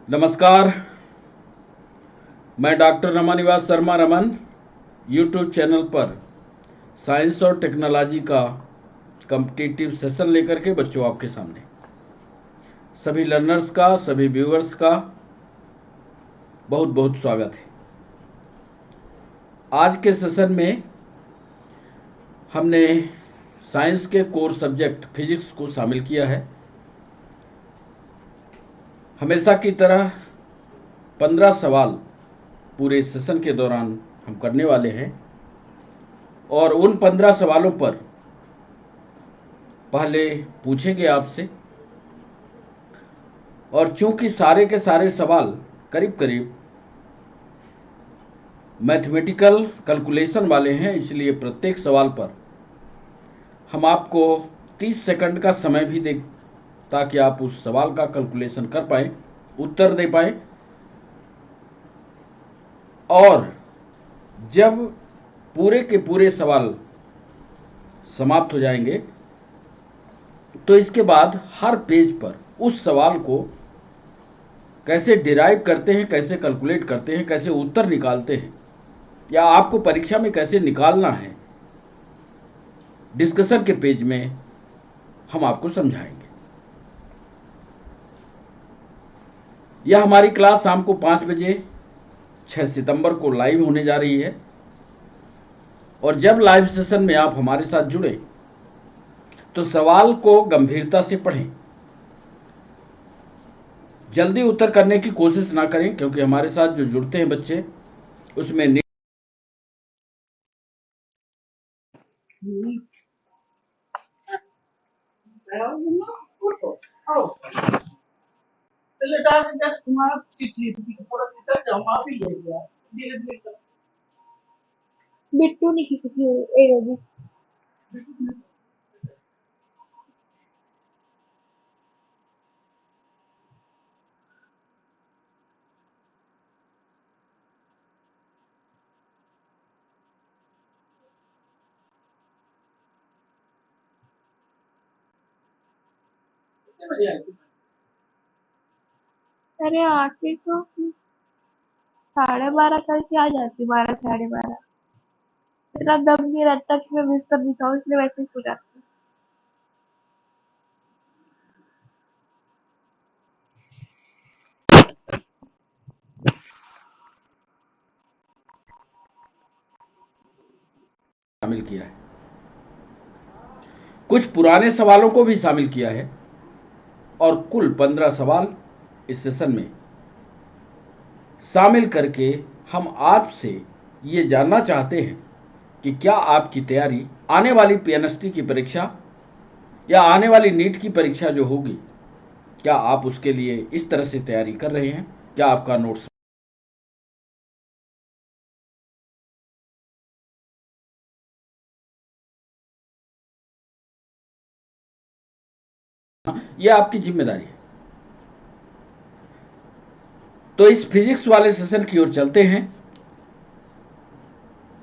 नमस्कार। मैं doctor Ramanivas Sharma Raman YouTube channel पर साइंस और टेक्नोलॉजी का कॉम्पिटिटिव सेशन लेकर के बच्चों आपके सामने सभी लर्नर्स का, सभी व्यूअर्स का बहुत बहुत स्वागत है। आज के सेशन में हमने साइंस के कोर सब्जेक्ट फिजिक्स को शामिल किया है। हमेशा की तरह 15 सवाल पूरे सेशन के दौरान हम करने वाले हैं और उन 15 सवालों पर पहले पूछेंगे आपसे, और चूंकि सारे के सारे सवाल करीब करीब मैथमेटिकल कैलकुलेशन वाले हैं, इसलिए प्रत्येक सवाल पर हम आपको 30 सेकंड का समय भी दें ताकि आप उस सवाल का कैलकुलेशन कर पाएं, उत्तर दे पाएं। और जब पूरे के पूरे सवाल समाप्त हो जाएंगे तो इसके बाद हर पेज पर उस सवाल को कैसे डिराइव करते हैं, कैसे कैलकुलेट करते हैं, कैसे उत्तर निकालते हैं या आपको परीक्षा में कैसे निकालना है, डिस्कशन के पेज में हम आपको समझाएंगे। यह हमारी क्लास शाम को 5 बजे 6 सितंबर को लाइव होने जा रही है और जब लाइव सेशन में आप हमारे साथ जुड़े तो सवाल को गंभीरता से पढ़ें। जल्दी उत्तर करने की कोशिश ना करें क्योंकि हमारे साथ जो जुड़ते हैं बच्चे उसमें बिट्टू नहीं किसी की ए रवि अरे आके तो 12:30 करके आ जाती, 12 साढ़े 12। इतना दम नहीं रहता कि मैं बिस्तर बिछाऊं, इसलिए वैसे ही सो जाती शामिल किया है, कुछ पुराने सवालों को भी शामिल किया है और कुल 15 सवाल इस सेशन में शामिल करके हम आपसे ये जानना चाहते हैं कि क्या आपकी तैयारी आने वाली पीएनएसटी की परीक्षा या आने वाली नीट की परीक्षा जो होगी, क्या आप उसके लिए इस तरह से तैयारी कर रहे हैं? क्या आपका नोट्स ये आपकी जिम्मेदारी है। तो इस फिजिक्स वाले सेशन की ओर चलते हैं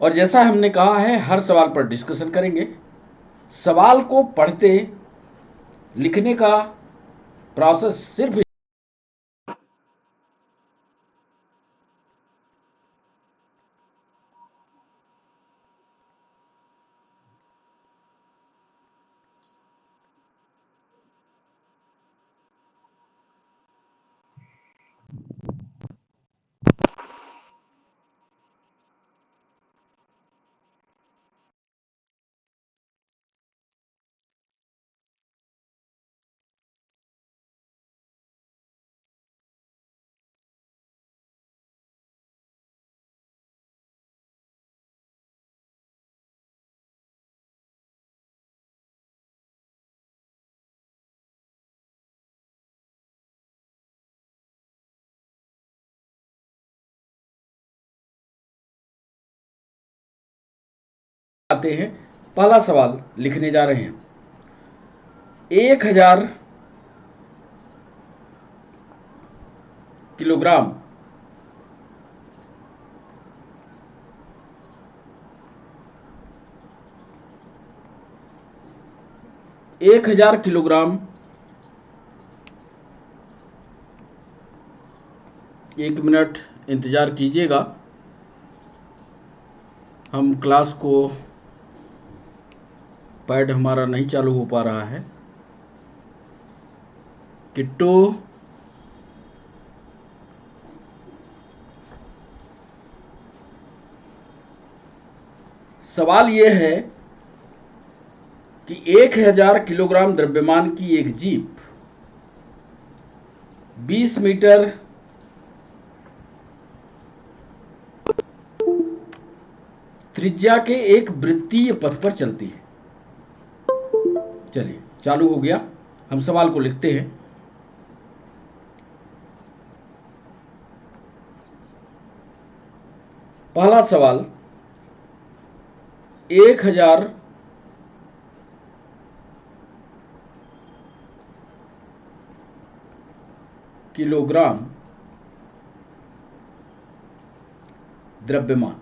और जैसा हमने कहा है हर सवाल पर डिस्कशन करेंगे। सवाल को पढ़ते लिखने का प्रोसेस सिर्फ आते हैं। पहला सवाल लिखने जा रहे हैं। 1000 किलोग्राम 1000 किलोग्राम एक मिनट इंतज़ार कीजिएगा, हम क्लास को, पैड हमारा नहीं चालू हो पा रहा है। किट्टू, सवाल यह है कि 1000 किलोग्राम द्रव्यमान की एक जीप 20 मीटर त्रिज्या के एक वृत्तीय पथ पर चलती है। चलिए, चालू हो गया, हम सवाल को लिखते हैं। पहला सवाल, 1000 किलोग्राम द्रव्यमान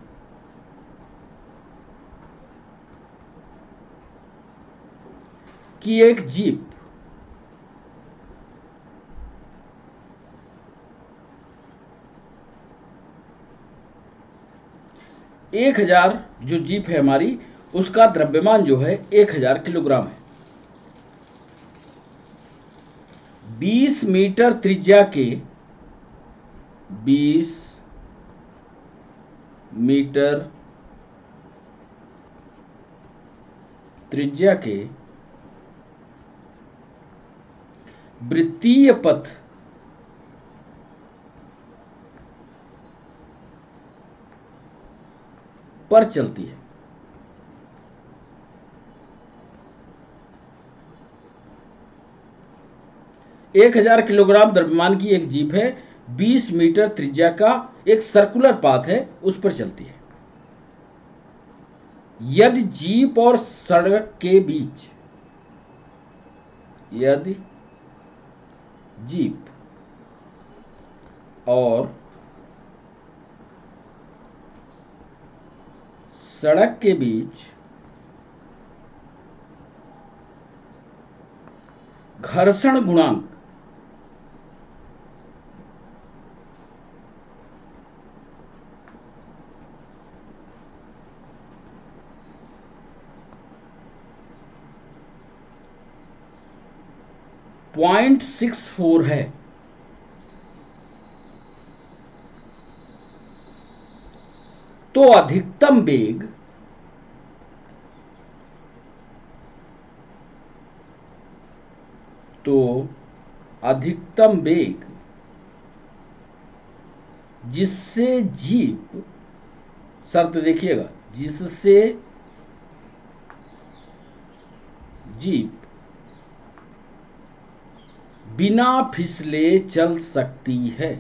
की एक जीप 1000 जो जीप है हमारी, उसका द्रव्यमान जो है 1000 किलोग्राम है। 20 मीटर त्रिज्या के 20 मीटर त्रिज्या के वृत्तीय पथ पर चलती है। एक 1000 किलोग्राम द्रव्यमान की एक जीप है, 20 मीटर त्रिज्या का एक सर्कुलर पाथ है, उस पर चलती है। यदि जीप और सड़क के बीच, यदि जीप और सड़क के बीच घर्षण गुणांक .64 है, तो अधिकतम वेग जिससे जीप, शर्त देखिएगा, जिससे जीप बिना फिसले चल सकती है।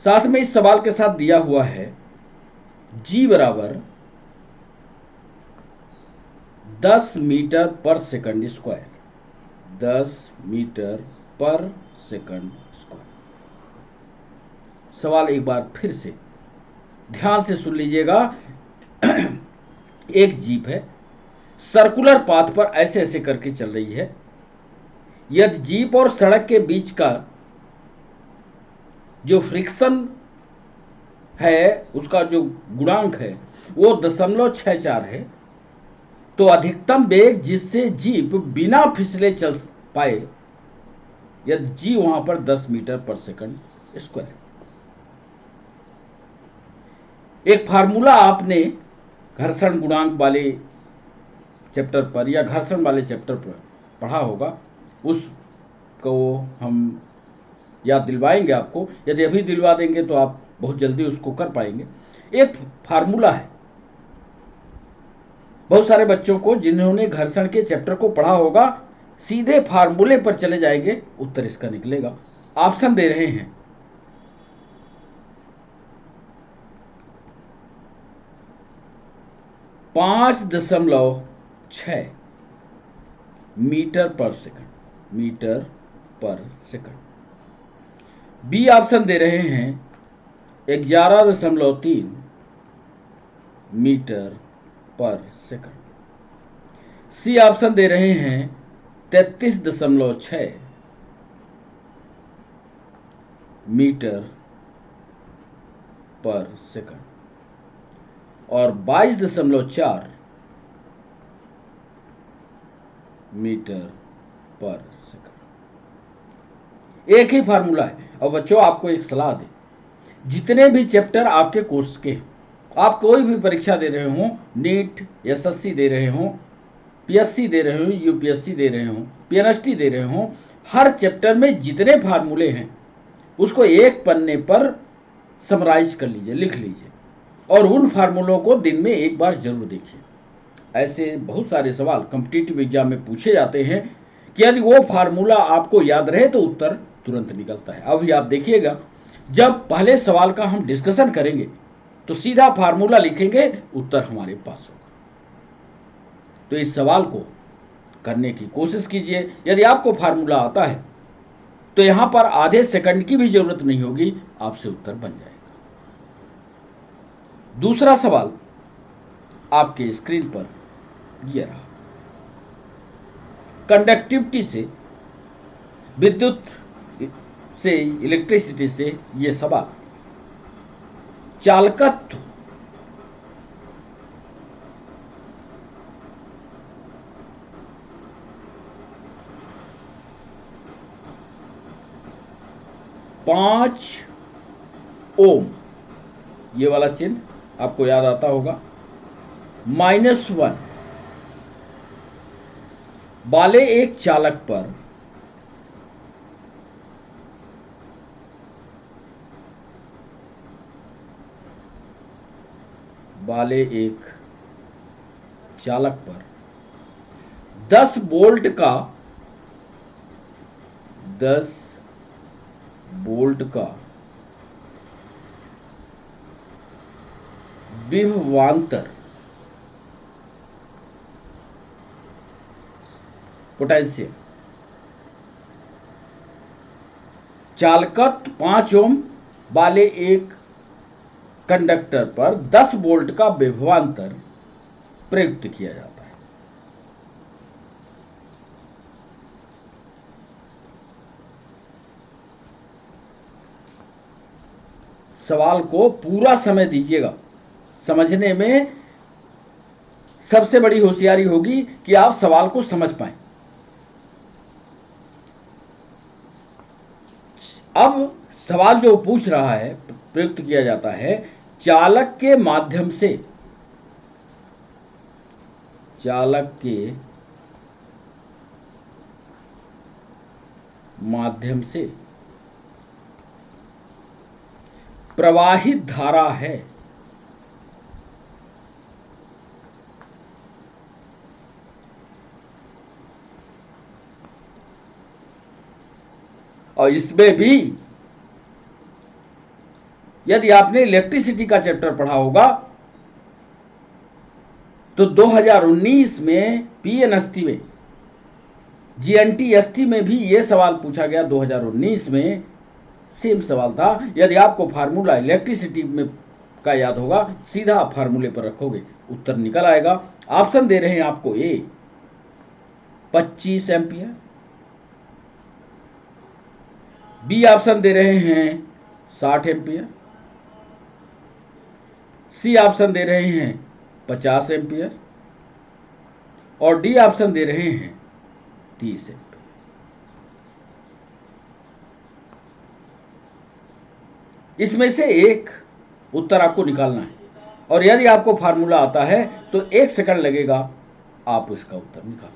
साथ में इस सवाल के साथ दिया हुआ है G बराबर 10 मीटर पर सेकंड स्क्वायर, 10 मीटर पर सेकंड स्क्वायर। सवाल एक बार फिर से ध्यान से सुन लीजिएगा। एक जीप है, सर्कुलर पाथ पर ऐसे ऐसे करके चल रही है। यदि जीप और सड़क के बीच का जो फ्रिक्शन है, उसका जो गुणांक है वो 0.64 है, तो अधिकतम वेग जिससे जीप बिना फिसले चल पाए, यदि जी वहां पर 10 मीटर पर सेकंड स्क्वायर। एक फार्मूला आपने घर्षण गुणांक वाले चैप्टर पर या घर्षण वाले चैप्टर पर पढ़ा होगा, उसको हम याद दिलवाएंगे आपको। यदि अभी दिलवा देंगे तो आप बहुत जल्दी उसको कर पाएंगे। एक फार्मूला है, बहुत सारे बच्चों को जिन्होंने घर्षण के चैप्टर को पढ़ा होगा, सीधे फार्मूले पर चले जाएंगे, उत्तर इसका निकलेगा। ऑप्शन दे रहे हैं, पांच 5.6 मीटर पर सेकंड, मीटर पर सेकंड। बी ऑप्शन दे रहे हैं 11.3 मीटर पर सेकंड। सी ऑप्शन दे रहे हैं 33.6 मीटर पर सेकंड और 22.4 मीटर पर सेकंड। एक ही फार्मूला है। और बच्चों आपको एक सलाह दे, जितने भी चैप्टर आपके कोर्स के, आप कोई भी परीक्षा दे रहे हो, नीट, एसएससी दे रहे हो, पीएससी दे रहे हो, यूपीएससी दे रहे हो, पीएनएसटी दे रहे हो, हर चैप्टर में जितने फार्मूले हैं उसको एक पन्ने पर समराइज कर लीजिए, लिख लीजिए और उन फार्मूलों को दिन में एक बार जरूर देखिए। ऐसे बहुत सारे सवाल कॉम्पिटिटिव एग्जाम में पूछे जाते हैं कि यदि वो फार्मूला आपको याद रहे तो उत्तर तुरंत निकलता है। अभी आप देखिएगा, जब पहले सवाल का हम डिस्कशन करेंगे तो सीधा फार्मूला लिखेंगे, उत्तर हमारे पास होगा। तो इस सवाल को करने की कोशिश कीजिए। यदि आपको फार्मूला आता है तो यहां पर आधे सेकंड की भी जरूरत नहीं होगी, आपसे उत्तर बन जाएगा। दूसरा सवाल आपके स्क्रीन पर यह रहा। कंडक्टिविटी से, विद्युत से, इलेक्ट्रिसिटी से यह सवाल। चालकत्व पांच ओम, ये वाला चिन्ह आपको याद आता होगा, -1 वाले एक चालक पर एक चालक पर 10 वोल्ट का विभवांतर पोटेंशियल। चालकत्व 5 ओम वाले एक कंडक्टर पर 10 वोल्ट का विभवांतर प्रयुक्त किया जाता है। सवाल को पूरा समय दीजिएगा। समझने में सबसे बड़ी होशियारी होगी कि आप सवाल को समझ पाएं। अब सवाल जो पूछ रहा है, प्रयुक्त किया जाता है चालक के माध्यम से प्रवाहित धारा है। और इसमें भी यदि आपने इलेक्ट्रिसिटी का चैप्टर पढ़ा होगा तो 2019 में पीएनएसटी में, जीएनटीएसटी में भी यह सवाल पूछा गया। 2019 में सेम सवाल था। यदि आपको फार्मूला इलेक्ट्रिसिटी में का याद होगा, सीधा आप फार्मूले पर रखोगे, उत्तर निकल आएगा। ऑप्शन दे रहे हैं आपको ए 25 एम्पियर, बी ऑप्शन दे रहे हैं 60 एम्पियर, सी ऑप्शन दे रहे हैं 50 एम्पियर और डी ऑप्शन दे रहे हैं 30 एम्पियर। इसमें से एक उत्तर आपको निकालना है और यदि आपको फार्मूला आता है तो 1 सेकंड लगेगा, आप उसका उत्तर निकालो।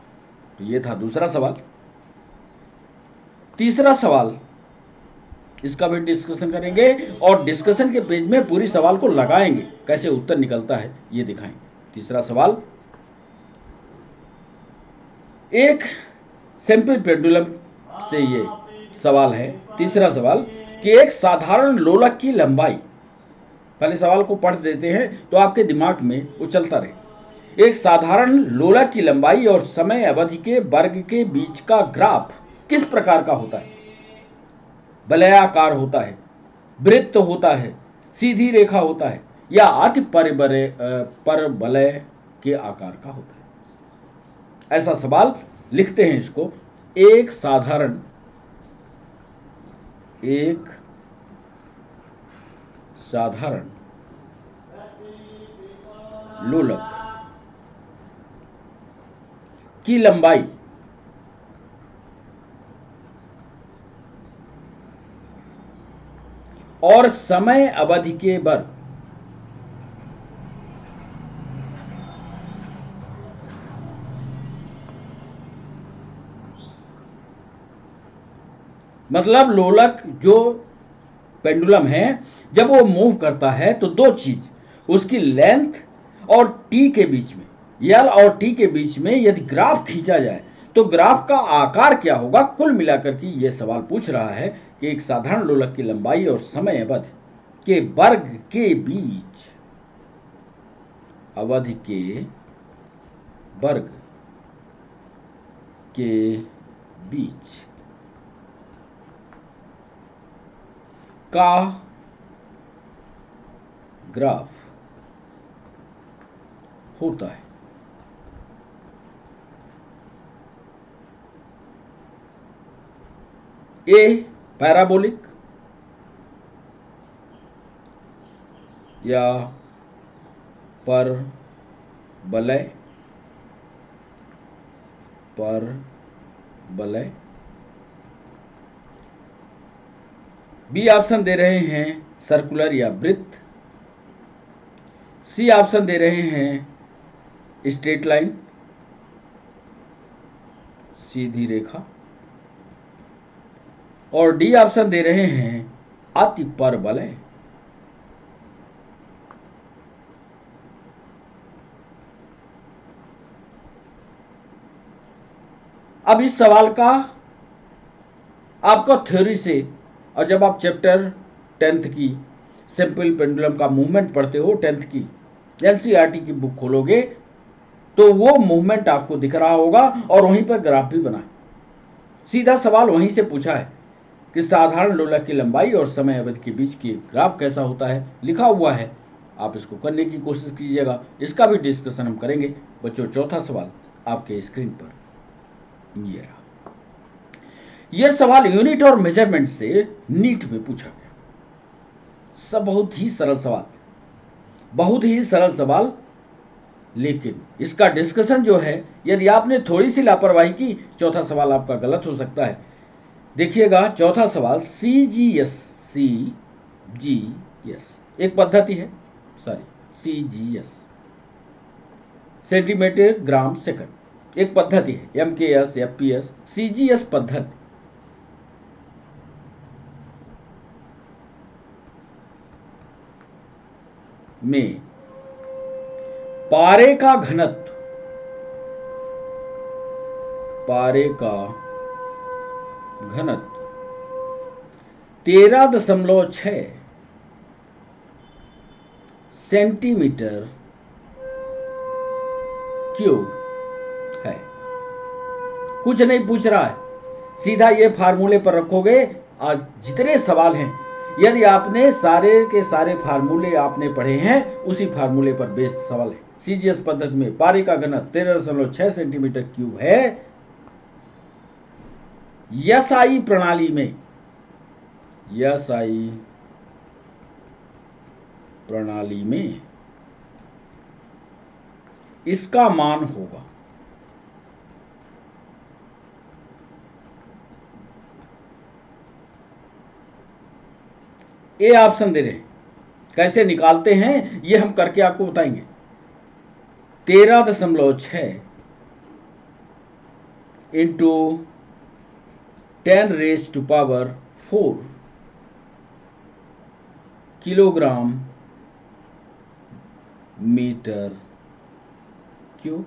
तो ये था दूसरा सवाल। तीसरा सवाल, इसका भी डिस्कशन करेंगे और डिस्कशन के पेज में पूरी सवाल को लगाएंगे, कैसे उत्तर निकलता है ये दिखाएंगे। तीसरा सवाल, एक सिंपल पेंडुलम से ये सवाल है। तीसरा सवाल कि एक साधारण लोलक की लंबाई, पहले सवाल को पढ़ देते हैं तो आपके दिमाग में वो चलता रहे। एक साधारण लोलक की लंबाई और समय अवधि के वर्ग के बीच का ग्राफ किस प्रकार का होता है। वलयाकार होता है, वृत्त होता है, सीधी रेखा होता है, या अति परवलय के आकार का होता है। ऐसा सवाल लिखते हैं इसको। एक साधारण लोलक की लंबाई और समय अवधि के वर्ग मतलब लोलक जो पेंडुलम है जब वो मूव करता है तो दो चीज, उसकी लेंथ और टी के बीच में, एल और टी के बीच में यदि ग्राफ खींचा जाए तो ग्राफ का आकार क्या होगा। कुल मिलाकर के ये सवाल पूछ रहा है कि एक साधारण लोलक की लंबाई और समय अवधि के वर्ग के बीच, अवधि के वर्ग के बीच का ग्राफ होता है। ए पैराबोलिक या परवलय, बी ऑप्शन दे रहे हैं सर्कुलर या वृत्त, सी ऑप्शन दे रहे हैं स्ट्रेट लाइन, सीधी रेखा, और डी ऑप्शन दे रहे हैं अति परवलय। अब इस सवाल का आपका थ्योरी से, और जब आप चैप्टर 10th की सिंपल पेंडुलम का मूवमेंट पढ़ते हो, 10th की एनसीईआरटी की बुक खोलोगे तो वो मूवमेंट आपको दिख रहा होगा और वहीं पर ग्राफ भी बना है। सीधा सवाल वहीं से पूछा है कि साधारण लोलक की लंबाई और समय अवधि के बीच की ग्राफ कैसा होता है, लिखा हुआ है। आप इसको करने की कोशिश कीजिएगा, इसका भी डिस्कशन हम करेंगे। बच्चों, चौथा सवाल आपके स्क्रीन पर ये रहा। यह सवाल यूनिट और मेजरमेंट से नीट में पूछा गया। सब बहुत ही सरल सवाल, बहुत ही सरल सवाल, लेकिन इसका डिस्कशन जो है, यदि आपने थोड़ी सी लापरवाही की, चौथा सवाल आपका गलत हो सकता है। देखिएगा चौथा सवाल, सीजीएस एक पद्धति है, सीजीएस सेंटीमीटर ग्राम सेकंड एक पद्धति है, एमकेएस, एफपीएस, सीजीएस पद्धति में पारे का घनत्व 13.6 सेंटीमीटर क्यूब है। कुछ नहीं पूछ रहा है, सीधा ये फार्मूले पर रखोगे। आज जितने सवाल हैं, यदि आपने सारे के सारे फार्मूले आपने पढ़े हैं, उसी फार्मूले पर बेस्ड सवाल है। सीजीएस पद्धति में पारे का घनत्व 13.6 सेंटीमीटर क्यूब है। एसआई प्रणाली में इसका मान होगा ए ऑप्शन दे रहे हैं। कैसे निकालते हैं ये हम करके आपको बताएंगे। 13.6 into 10⁻⁴ kilogram metre cube.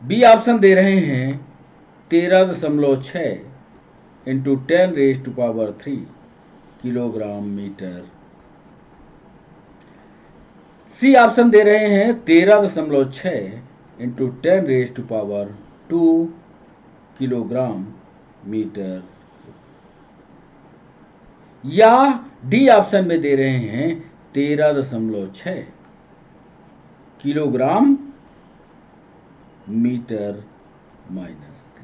B option दे रहे हैं 13.6 into 10⁻³ kilogram metre. C option दे रहे हैं 13.6 इंटू 10⁻² किलोग्राम मीटर। या डी ऑप्शन में दे रहे हैं 13.6 किलोग्राम मीटर माइनस 3।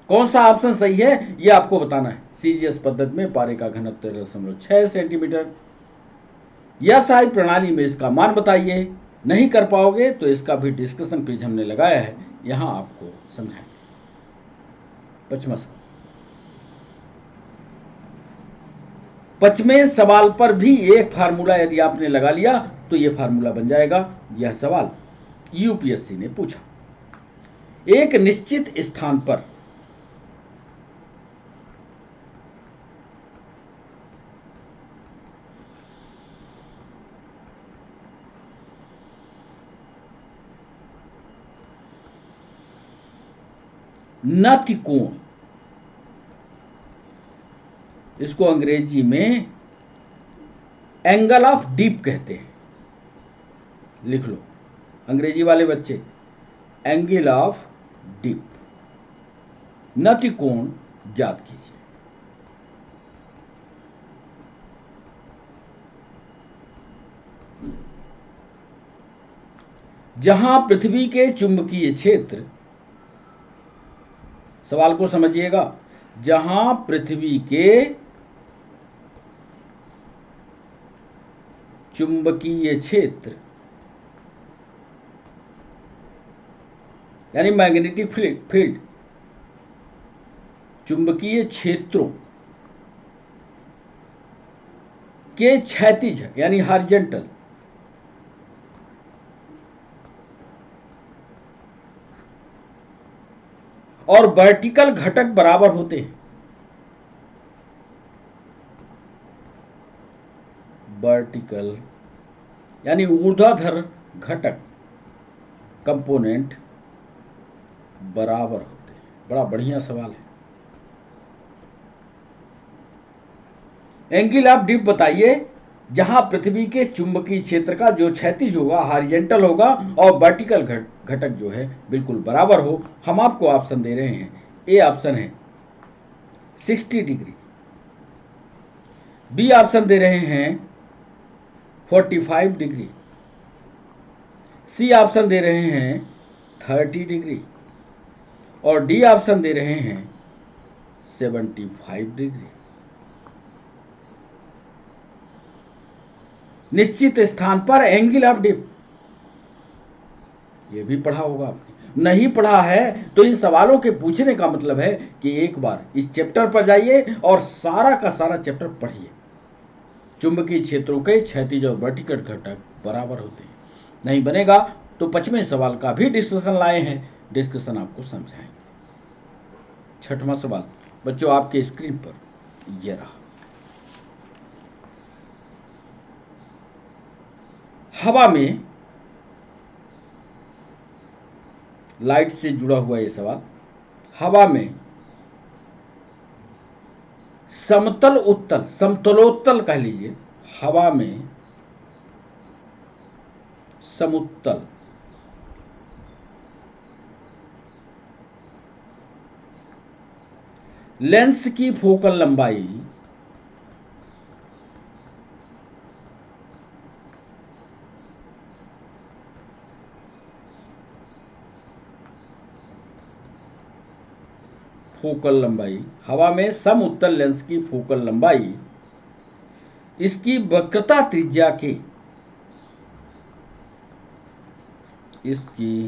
कौन सा ऑप्शन सही है यह आपको बताना है। सीजीएस पद्धति में पारे का घनत्व 13.6 सेंटीमीटर। या सहाय प्रणाली में इसका मान बताइए। नहीं कर पाओगे तो इसका भी डिस्कशन पेज हमने लगाया है, यहां आपको समझाएंगे। 5वां सवाल। 5वें सवाल पर भी एक फार्मूला यदि आपने लगा लिया तो यह फार्मूला बन जाएगा। यह सवाल यूपीएससी ने पूछा। एक निश्चित स्थान पर नति कोण, इसको अंग्रेजी में एंगल ऑफ डीप कहते हैं। लिख लो अंग्रेजी वाले बच्चे, एंगल ऑफ डीप, नति कोण ज्ञात कीजिए। जहां पृथ्वी के चुंबकीय क्षेत्र, सवाल को समझिएगा, जहां पृथ्वी के चुंबकीय क्षेत्र यानी मैग्नेटिक फील्ड, चुंबकीय क्षेत्रों के क्षैतिज यानी हॉरिजॉन्टल और वर्टिकल घटक बराबर होते हैं। वर्टिकल यानी ऊर्ध्वाधर घटक कंपोनेंट बराबर होते हैं। बड़ा बढ़िया सवाल है। एंगल ऑफ डीप बताइए जहां पृथ्वी के चुंबकीय क्षेत्र का जो क्षैतिज होगा, हॉरिजॉन्टल होगा, और वर्टिकल घटक जो है बिल्कुल बराबर हो। हम आपको ऑप्शन दे रहे हैं। ए ऑप्शन है 60 डिग्री, बी ऑप्शन दे रहे हैं 45 डिग्री, सी ऑप्शन दे रहे हैं 30 डिग्री और डी ऑप्शन दे रहे हैं 75 डिग्री। निश्चित स्थान पर एंगल ऑफ डीप, यह भी पढ़ा होगा आपने। नहीं पढ़ा है तो इन सवालों के पूछने का मतलब है कि एक बार इस चैप्टर पर जाइए और सारा का सारा चैप्टर पढ़िए। चुंबकीय क्षेत्रों के क्षैतिज और वर्टिकल घटक बराबर होते हैं। नहीं बनेगा तो 5वें सवाल का भी डिस्कशन लाए हैं, डिस्कशन आपको समझाएंगे। 6वां सवाल बच्चों आपके स्क्रीन पर यह रहा। हवा में, लाइट से जुड़ा हुआ यह सवाल, हवा में समतल उत्तल, समतलोत्तल कह लीजिए, हवा में समुत्तल लेंस की फोकल लंबाई हवा में सम उत्तल लेंस की फोकल लंबाई इसकी वक्रता त्रिज्या के, इसकी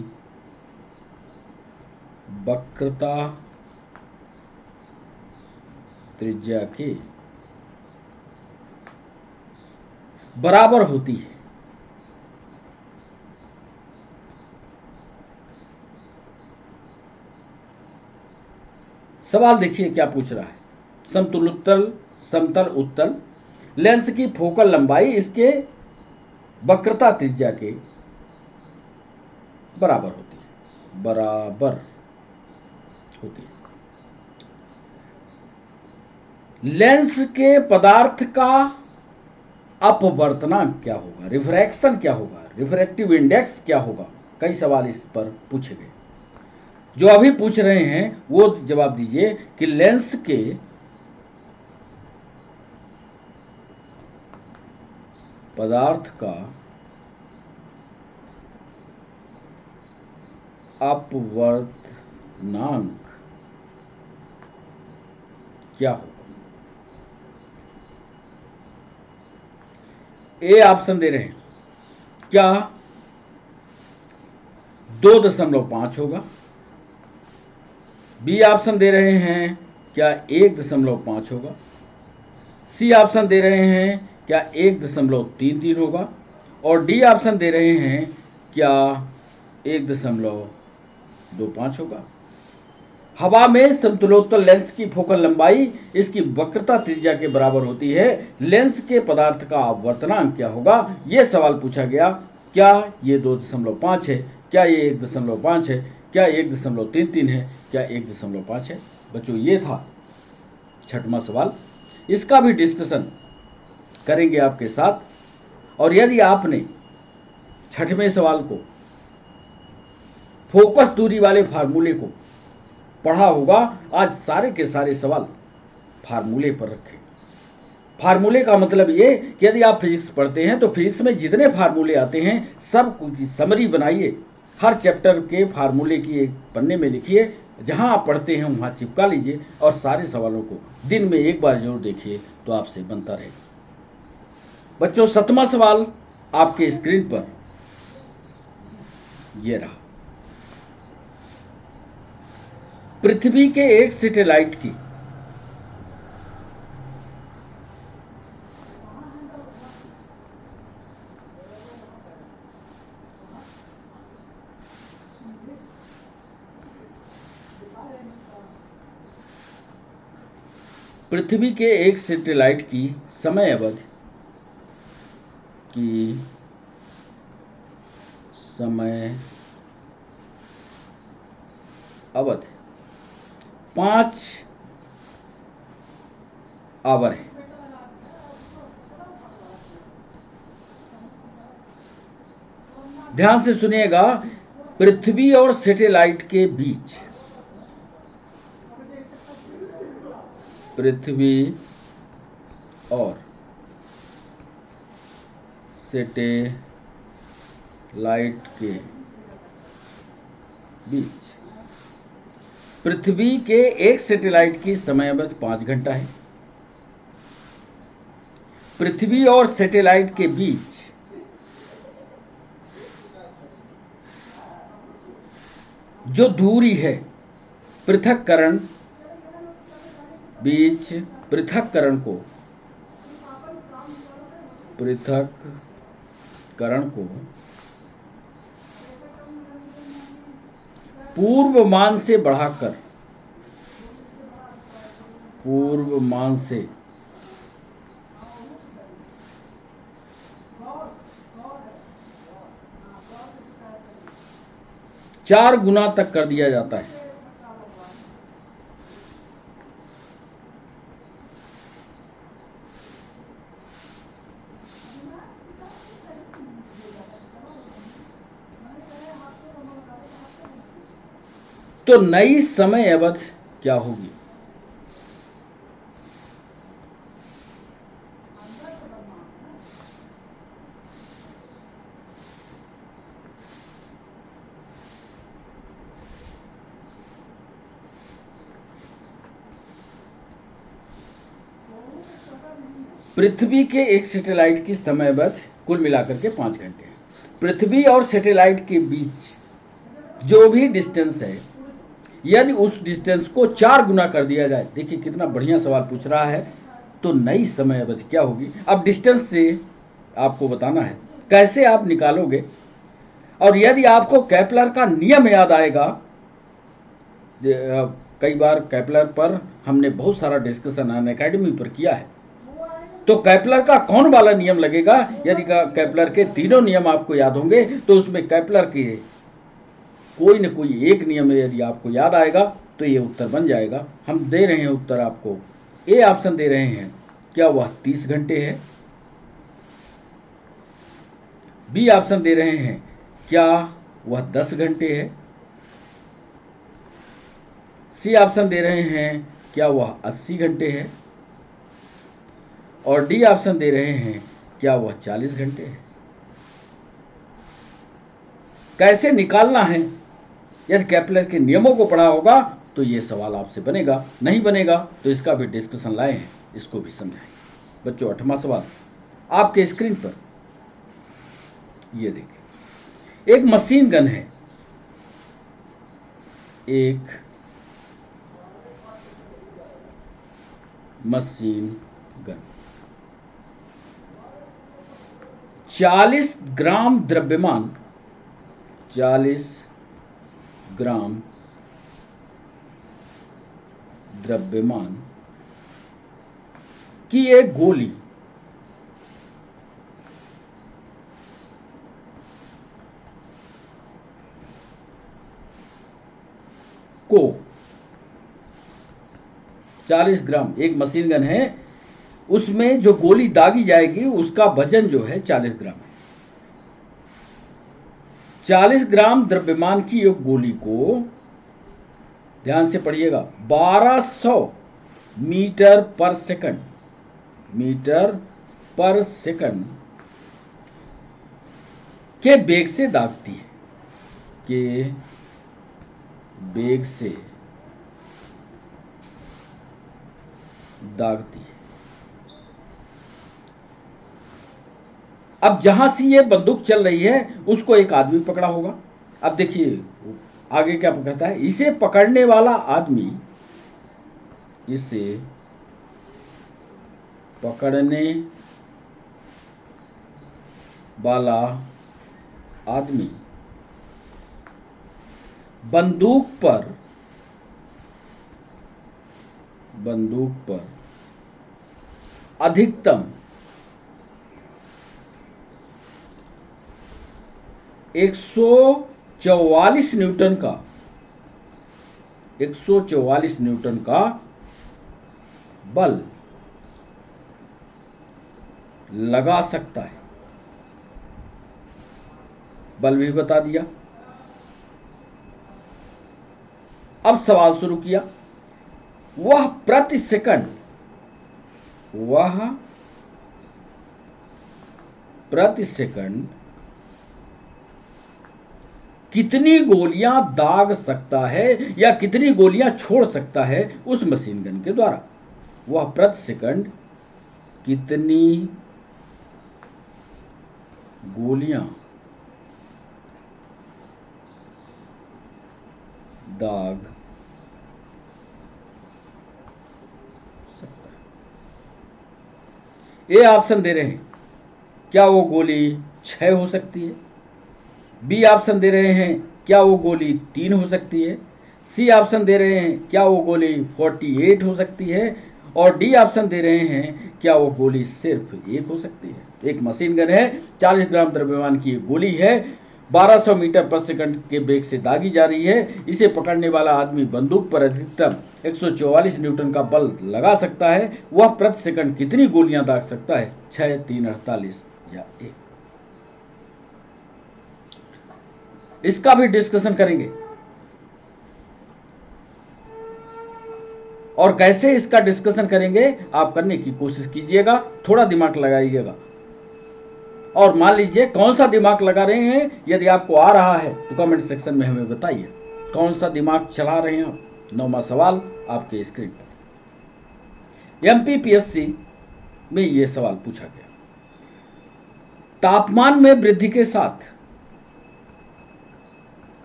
वक्रता त्रिज्या के बराबर होती है। सवाल देखिए क्या पूछ रहा है। समतल उत्तल लेंस की फोकल लंबाई इसके वक्रता त्रिज्या के बराबर होती है, बराबर होती है। लेंस के पदार्थ का अपवर्तनांक क्या होगा, रिफ्रैक्शन क्या होगा, रिफ्रैक्टिव इंडेक्स क्या होगा। कई सवाल इस पर पूछे गए। जो अभी पूछ रहे हैं वो जवाब दीजिए कि लेंस के पदार्थ का अपवर्तनांक क्या होगा? ए ऑप्शन दे रहे हैं, क्या 2.5 होगा। बी ऑप्शन दे रहे हैं, क्या 1.5 होगा। सी ऑप्शन दे रहे हैं, क्या 1.33 होगा। और डी ऑप्शन दे रहे हैं, क्या 1.25 होगा। हवा में समतुलोत्तल लेंस की फोकल लंबाई इसकी वक्रता त्रिज्या के बराबर होती है। लेंस के पदार्थ का अपवर्तनांक क्या होगा, यह सवाल पूछा गया। क्या ये 2.5 है, क्या ये 1.5 है, क्या 1.33 है, क्या 1.5 है। बच्चों, ये था 6वां सवाल। इसका भी डिस्कशन करेंगे आपके साथ। और यदि आपने 6वें सवाल को, फोकस दूरी वाले फार्मूले को पढ़ा होगा, आज सारे के सारे सवाल फार्मूले पर रखें। फार्मूले का मतलब ये कि यदि आप फिजिक्स पढ़ते हैं तो फिजिक्स में जितने फार्मूले आते हैं सब की समरी बनाइए। हर चैप्टर के फार्मूले की एक पन्ने में लिखिए, जहां आप पढ़ते हैं वहां चिपका लीजिए और सारे सवालों को दिन में एक बार जरूर देखिए, तो आपसे बनता रहेगा। बच्चों, 7वां सवाल आपके स्क्रीन पर यह रहा। पृथ्वी के एक सैटेलाइट की समय अवधि 5 आवर है। ध्यान से सुनिएगा, पृथ्वी और सैटेलाइट के बीच, पृथ्वी और सैटेलाइट के बीच, पृथ्वी के एक सैटेलाइट की समय अवधि 5 घंटा है। पृथ्वी और सैटेलाइट के बीच जो दूरी है, पृथक्करण को पूर्व मान से बढ़ाकर 4 गुना तक कर दिया जाता है। तो नई समय अवधि क्या होगी? पृथ्वी के एक सैटेलाइट की समय अवधि कुल मिलाकर के 5 घंटे है। पृथ्वी और सैटेलाइट के बीच जो भी डिस्टेंस है, यदि उस डिस्टेंस को 4 गुना कर दिया जाए, देखिए कितना बढ़िया सवाल पूछ रहा है, तो नई समय अवधि क्या होगी? अब डिस्टेंस से आपको बताना है, कैसे आप निकालोगे। और यदि आपको केपलर का नियम याद आएगा, कई बार केपलर पर हमने बहुत सारा डिस्कशन अनअकैडमी पर किया है, तो केपलर का कौन वाला नियम लगेगा? यदि केपलर के तीनों नियम आपको याद होंगे तो उसमें केपलर के कोई न कोई एक नियम यदि आपको याद आएगा तो ये उत्तर बन जाएगा। हम दे रहे हैं उत्तर आपको, ए ऑप्शन दे रहे हैं, क्या वह 30 घंटे है। बी ऑप्शन दे रहे हैं, क्या वह 10 घंटे है। सी ऑप्शन दे रहे हैं, क्या वह 80 घंटे है। और डी ऑप्शन दे रहे हैं, क्या वह 40 घंटे है? कैसे निकालना है? यदि केपलर के नियमों को पढ़ा होगा तो ये सवाल आपसे बनेगा, नहीं बनेगा तो इसका भी डिस्कशन लाए हैं, इसको भी समझाएंगे। बच्चों 8वां सवाल आपके स्क्रीन पर ये देखिए, एक मशीन गन है, एक मशीन गन 40 ग्राम द्रव्यमान 40 ग्राम द्रव्यमान की एक गोली को 40 ग्राम, एक मशीन गन है, उसमें जो गोली दागी जाएगी उसका वजन जो है 40 ग्राम है। 40 ग्राम द्रव्यमान की एक गोली को, ध्यान से पढ़िएगा, 1200 मीटर पर सेकंड के वेग से दागती है, के वेग से दागती है। अब जहां से ये बंदूक चल रही है उसको एक आदमी पकड़ा होगा। अब देखिए आगे क्या कहता है, इसे पकड़ने वाला आदमी, इसे पकड़ने वाला आदमी बंदूक पर अधिकतम 144 न्यूटन का बल लगा सकता है। बल भी बता दिया। अब सवाल शुरू किया, वह प्रति सेकंड कितनी गोलियां दाग सकता है या कितनी गोलियां छोड़ सकता है उस मशीन गन के द्वारा। वह प्रति सेकंड कितनी गोलियां दाग सकता है। ए ऑप्शन दे रहे हैं, क्या वो गोली 6 हो सकती है? बी ऑप्शन दे रहे हैं, क्या वो गोली 3 हो सकती है? सी ऑप्शन दे रहे हैं, क्या वो गोली 48 हो सकती है? और डी ऑप्शन दे रहे हैं, क्या वो गोली सिर्फ 1 हो सकती है? एक मशीन गन है, 40 ग्राम द्रव्यमान की एक गोली है, 1200 मीटर पर सेकंड के वेग से दागी जा रही है। इसे पकड़ने वाला आदमी बंदूक पर अधिकतम 144 न्यूटन का बल लगा सकता है। वह प्रति सेकंड कितनी गोलियां दाग सकता है? 6, 3, 48 या 1? इसका भी डिस्कशन करेंगे। और कैसे इसका डिस्कशन करेंगे आप करने की कोशिश कीजिएगा, थोड़ा दिमाग लगाइएगा। और मान लीजिए कौन सा दिमाग लगा रहे हैं, यदि आपको आ रहा है तो कमेंट सेक्शन में हमें बताइए कौन सा दिमाग चला रहे हैं आप। 9वां सवाल आपके स्क्रीन पर। एमपीपीएससी में यह सवाल पूछा गया, तापमान में वृद्धि के साथ,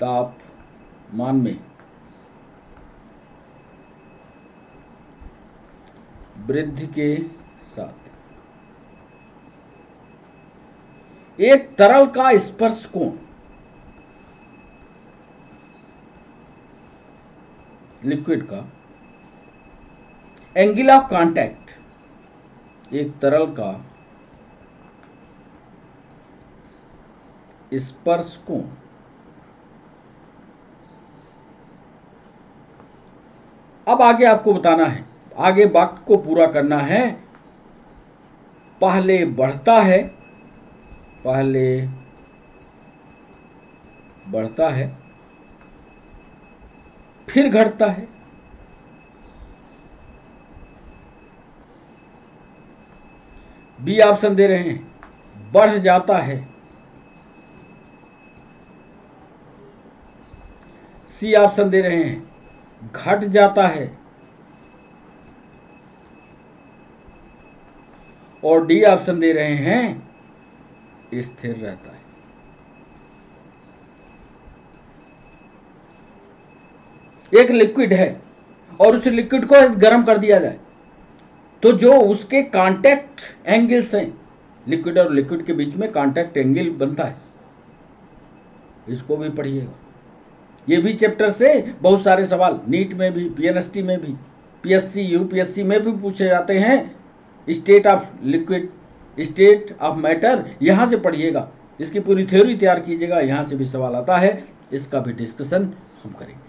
तापमान में वृद्धि के साथ एक तरल का स्पर्श कोण, लिक्विड का एंगल ऑफ कांटेक्ट, एक तरल का स्पर्श कोण अब आगे आपको बताना है, आगे वाक्य को पूरा करना है। पहले बढ़ता है फिर घटता है। बी ऑप्शन दे रहे हैं, बढ़ जाता है। सी ऑप्शन दे रहे हैं घट जाता है, और डी ऑप्शन दे रहे हैं स्थिर रहता है। एक लिक्विड है और उस लिक्विड को गर्म कर दिया जाए तो जो उसके कांटेक्ट एंगल्स हैं, लिक्विड और लिक्विड के बीच में कांटेक्ट एंगल बनता है, इसको भी पढ़िएगा। ये भी चैप्टर से बहुत सारे सवाल नीट में भी, पीएनएसटी में भी, पीएससी यूपीएससी में भी पूछे जाते हैं। State of liquid, state of matter, यहाँ से पढ़िएगा, इसकी पूरी थ्योरी तैयार कीजिएगा, यहाँ से भी सवाल आता है, इसका भी डिस्कशन हम करेंगे।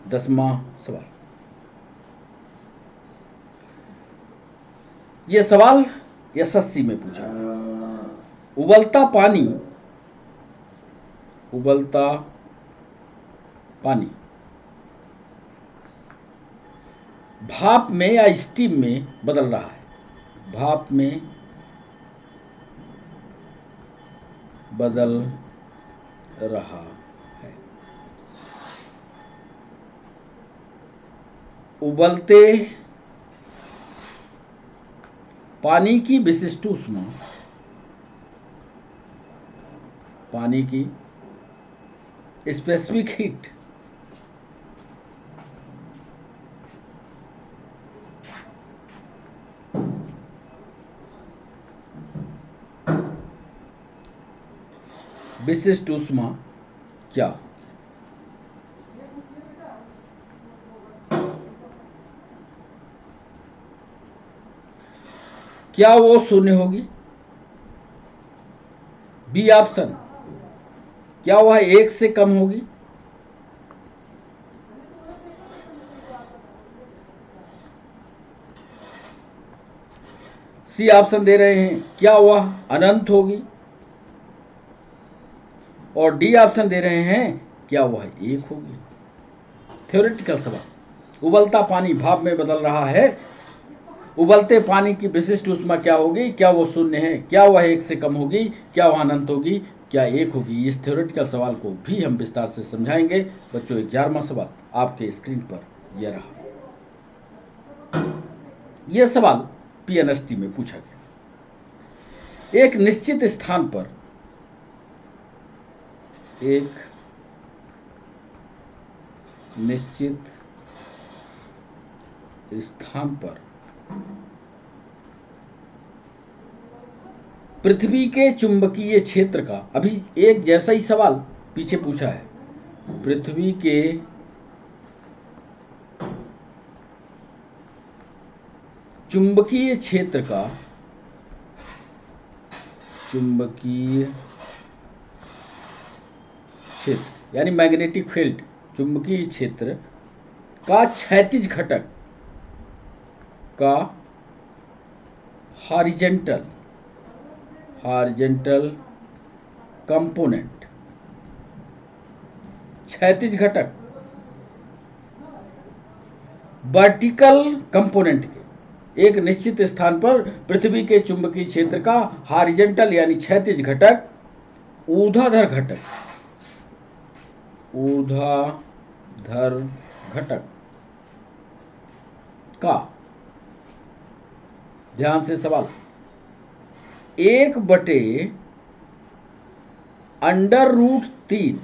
10वां सवाल, यह सवाल एसएससी में पूछा, उबलता पानी भाप में या स्टीम में बदल रहा है। भाप में बदल रहा है। उबलते पानी की विशिष्ट ऊष्मा, पानी की स्पेसिफिक हीट विशिष्ट ऊष्मा क्या? क्या वो शून्य होगी? बी ऑप्शन, क्या वह 1 से कम होगी? सी ऑप्शन दे रहे हैं क्या वह अनंत होगी? और डी ऑप्शन दे रहे हैं क्या वह 1 होगी? थ्योरेटिकल सवाल, उबलता पानी भाप में बदल रहा है, उबलते पानी की विशिष्ट ऊष्मा क्या होगी? क्या वो शून्य है? क्या वह 1 से कम होगी? क्या वह अनंत होगी? क्या 1 होगी? इस थ्योरेटिकल सवाल को भी हम विस्तार से समझाएंगे। बच्चों 11वां सवाल आपके स्क्रीन पर यह रहा। यह सवाल पीएनएसटी में पूछा गया। एक निश्चित स्थान पर पृथ्वी के चुंबकीय क्षेत्र का, अभी एक जैसा ही सवाल पीछे पूछा है, पृथ्वी के चुंबकीय क्षेत्र का, चुंबकीय क्षेत्र यानी मैग्नेटिक फील्ड, चुंबकीय क्षेत्र का क्षैतिज घटक का हॉरिजेंटल कंपोनेंट, क्षैतिज घटक वर्टिकल कंपोनेंट के एक निश्चित स्थान पर पृथ्वी के चुंबकीय क्षेत्र का हॉरिजेंटल यानी क्षैतिज घटक, ऊर्ध्वाधर घटक का, ध्यान से सवाल, 1/√3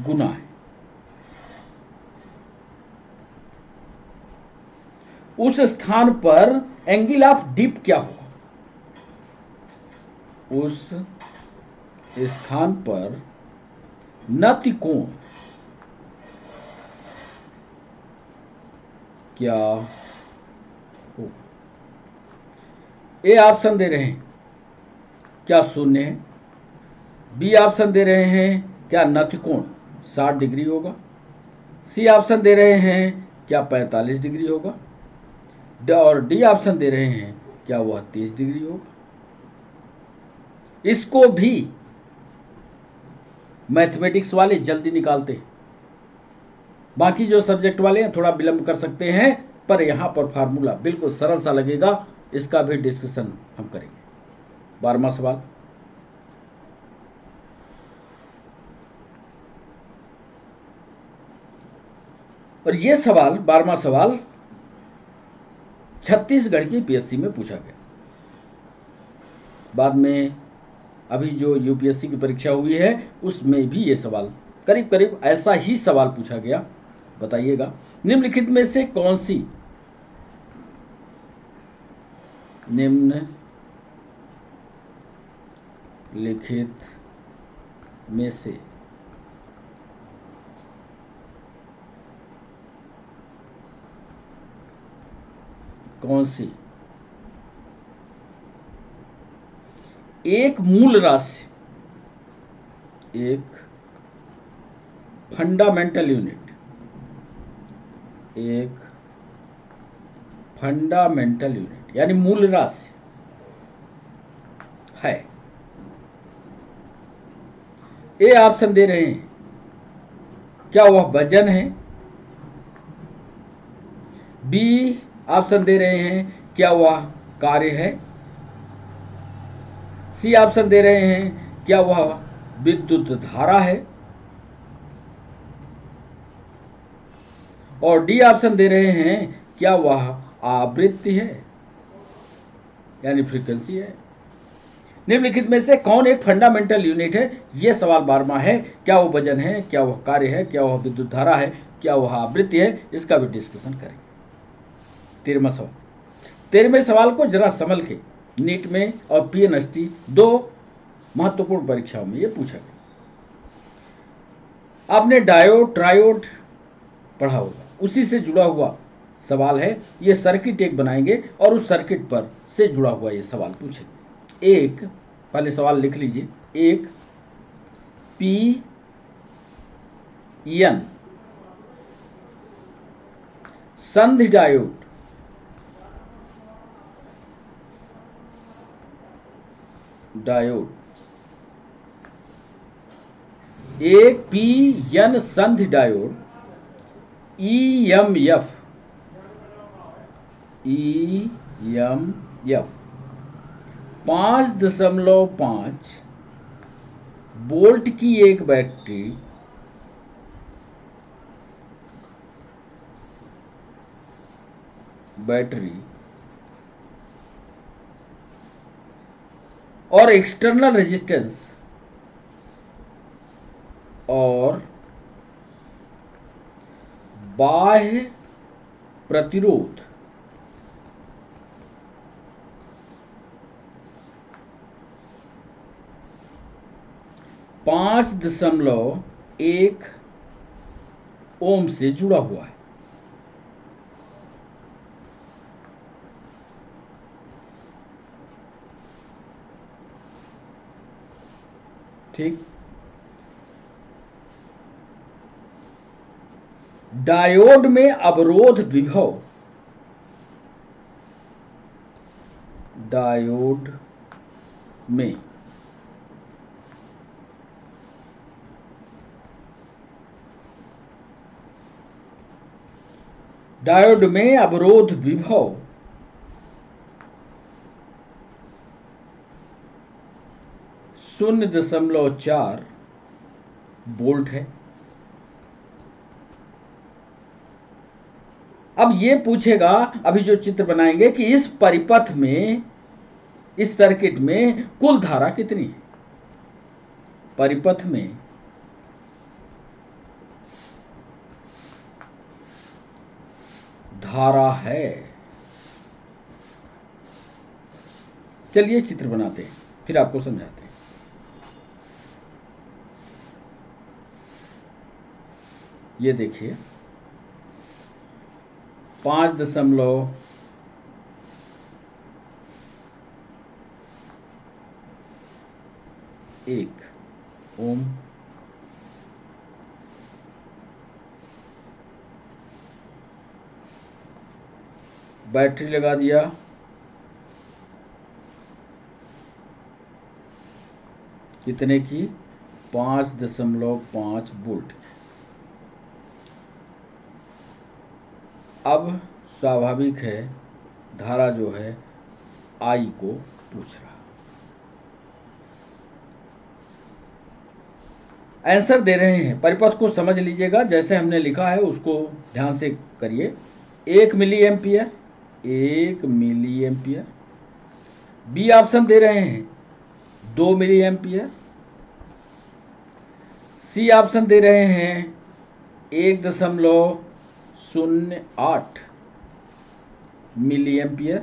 गुना है। उस स्थान पर एंगल ऑफ डिप क्या होगा? उस स्थान पर नति कोण क्या हो? ए ऑप्शन दे रहे हैं क्या शून्य है? बी ऑप्शन दे रहे हैं क्या नति कोण 60 डिग्री होगा? सी ऑप्शन दे रहे हैं क्या 45 डिग्री होगा? और डी ऑप्शन दे रहे हैं क्या वह 30 डिग्री होगा? इसको भी मैथमेटिक्स वाले जल्दी निकालते हैं, बाकी जो सब्जेक्ट वाले हैं थोड़ा विलंब कर सकते हैं, पर यहां पर फार्मूला बिल्कुल सरल सा लगेगा, इसका भी डिस्कशन हम करेंगे। 12वां सवाल, और ये सवाल 12वां सवाल छत्तीसगढ़ की पीएससी में पूछा गया। बाद में अभी जो यूपीएससी की परीक्षा हुई है उसमें भी ये सवाल करीब करीब ऐसा ही सवाल पूछा गया। बताइएगा, निम्नलिखित में से कौन सी निम्नलिखित में से कौन सी एक मूल राशि, एक फंडामेंटल यूनिट, एक फंडामेंटल यूनिट यानी मूल राशि है? ए ऑप्शन दे रहे हैं, क्या वह वजन है? बी ऑप्शन दे रहे हैं, क्या वह कार्य है? सी ऑप्शन दे रहे हैं, क्या वह विद्युत धारा है? और डी ऑप्शन दे रहे हैं, क्या वह आवृत्ति है यानी फ्रीक्वेंसी है? निम्नलिखित में से कौन एक फंडामेंटल यूनिट है? यह सवाल 12वां है। क्या वो वजन है, क्या वह कार्य है, क्या वह विद्युत धारा है, क्या वह आवृत्ति है? इसका भी डिस्कशन करेंगे। 13वां सवाल, 13वें सवाल को जरा संभल के, नीट में और पीएनएसटी दो महत्वपूर्ण परीक्षाओं में यह पूछा गया। आपने डायोड ट्रायोड पढ़ा होगा, उसी से जुड़ा हुआ सवाल है। ये सर्किट एक बनाएंगे और उस सर्किट पर से जुड़ा हुआ ये सवाल पूछेंगे। एक, पहले सवाल लिख लीजिए, एक पी एन संधि डायोड एक पी एन संधि डायोड EMF 5.5 वोल्ट की एक बैटरी और एक्सटर्नल रेजिस्टेंस और बाह्य प्रतिरोध .1 ओम से जुड़ा हुआ है। ठीक, डायोड में अवरोध विभव, डायोड में अवरोध विभव 0.4 वोल्ट है। अब ये पूछेगा, अभी जो चित्र बनाएंगे, कि इस परिपथ में, इस सर्किट में कुल धारा कितनी है? परिपथ में धारा है। चलिए चित्र बनाते हैं, फिर आपको समझाते हैं। ये देखिए, 5.1 ओम, बैटरी लगा दिया, कितने की? 5.5 वोल्ट। अब स्वाभाविक है, धारा जो है आई को पूछ रहा। आंसर दे रहे हैं, परिपथ को समझ लीजिएगा, जैसे हमने लिखा है उसको ध्यान से करिए। 1 milliampere, 1 milliampere. B option दे रहे हैं 2 मिली एम्पियर। सी ऑप्शन दे रहे हैं 1.08 मिली एम्पियर।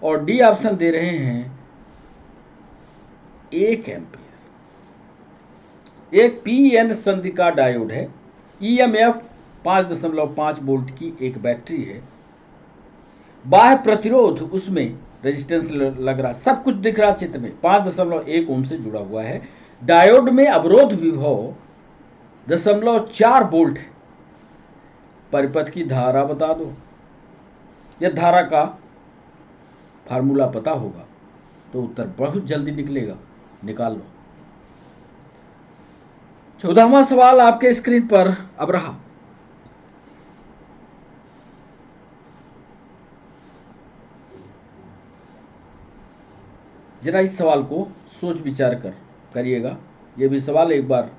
और डी ऑप्शन दे रहे हैं 1 एम्पियर। एक पीएन संधि का डायोड है। ईएमएफ 5.5 वोल्ट की एक बैटरी है। बाह्य प्रतिरोध उसमें रेजिस्टेंस लग रहा, सब कुछ दिख रहा चित्र में, 5.1 ओम से जुड़ा हुआ है। डायोड में अवरोध विभव 0.4 वोल्ट है। परिपथ की धारा बता दो। यह धारा का फार्मूला पता होगा तो उत्तर बहुत जल्दी निकलेगा, निकाल लो। 14वां सवाल आपके स्क्रीन पर अब रहा। जरा इस सवाल को सोच विचार करिएगा। यह भी सवाल एक बार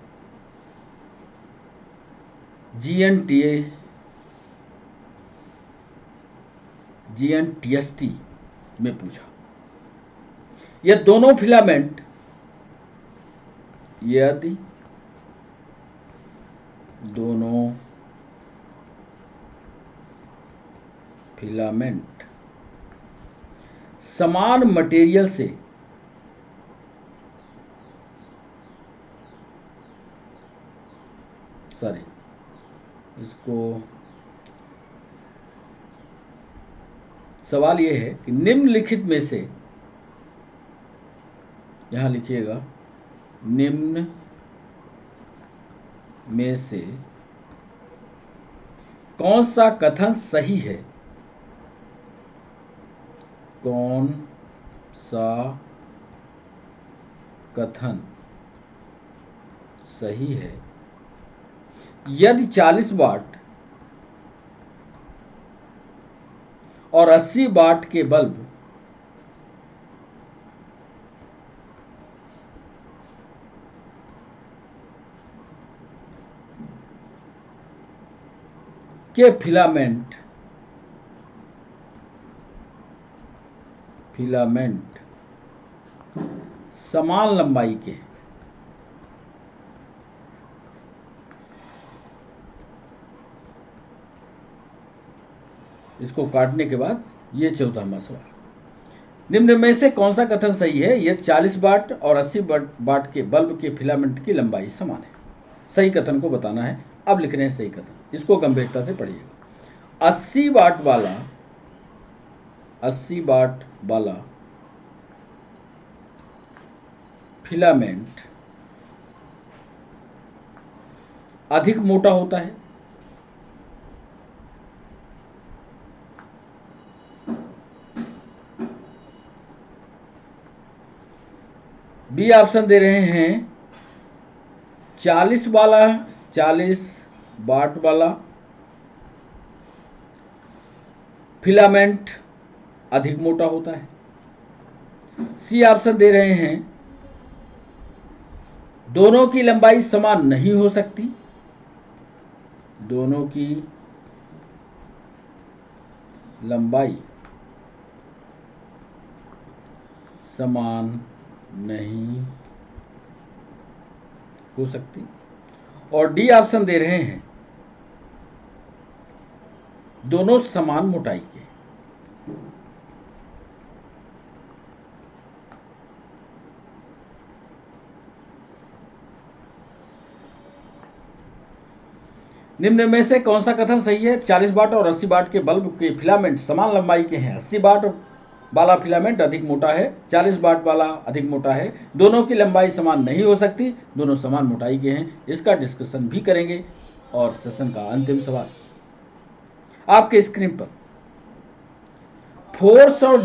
जीएनटीएसटी में पूछा। यह दोनों फिलामेंट, यदि दोनों फिलामेंट समान मटेरियल से इसको सवाल यह है कि निम्नलिखित में से, यहां लिखिएगा, निम्न में से कौन सा कथन सही है? कौन सा कथन सही है? यदि 40 वाट और 80 वाट के बल्ब के फिलामेंट समान लंबाई के, इसको काटने के बाद ये 14वां सवाल, निम्न में से कौन सा कथन सही है? यह 40 वाट और 80 वाट के बल्ब के फिलामेंट की लंबाई समान है। सही कथन को बताना है। अब लिख रहे हैं सही कथन, इसको गंभीरता से पढ़िएगा। 80 वाट वाला फिलामेंट अधिक मोटा होता है। बी ऑप्शन दे रहे हैं 40 वाट वाला फिलामेंट अधिक मोटा होता है। सी ऑप्शन दे रहे हैं दोनों की लंबाई समान नहीं हो सकती। दोनों की लंबाई समान नहीं हो सकती। और डी ऑप्शन दे रहे हैं दोनों समान मोटाई के। निम्न में से कौन सा कथन सही है? 40 वाट और 80 वाट के बल्ब के फिलामेंट समान लंबाई के हैं। 80 वाट वाला फिलामेंट अधिक मोटा है, 40 वाट वाला अधिक मोटा है। दोनों की लंबाई समान नहीं हो सकती, दोनों समान मोटाई के हैं। इसका डिस्कशन भी करेंगे। और सेशन का अंतिम सवाल आपके स्क्रीन पर, फोर्स और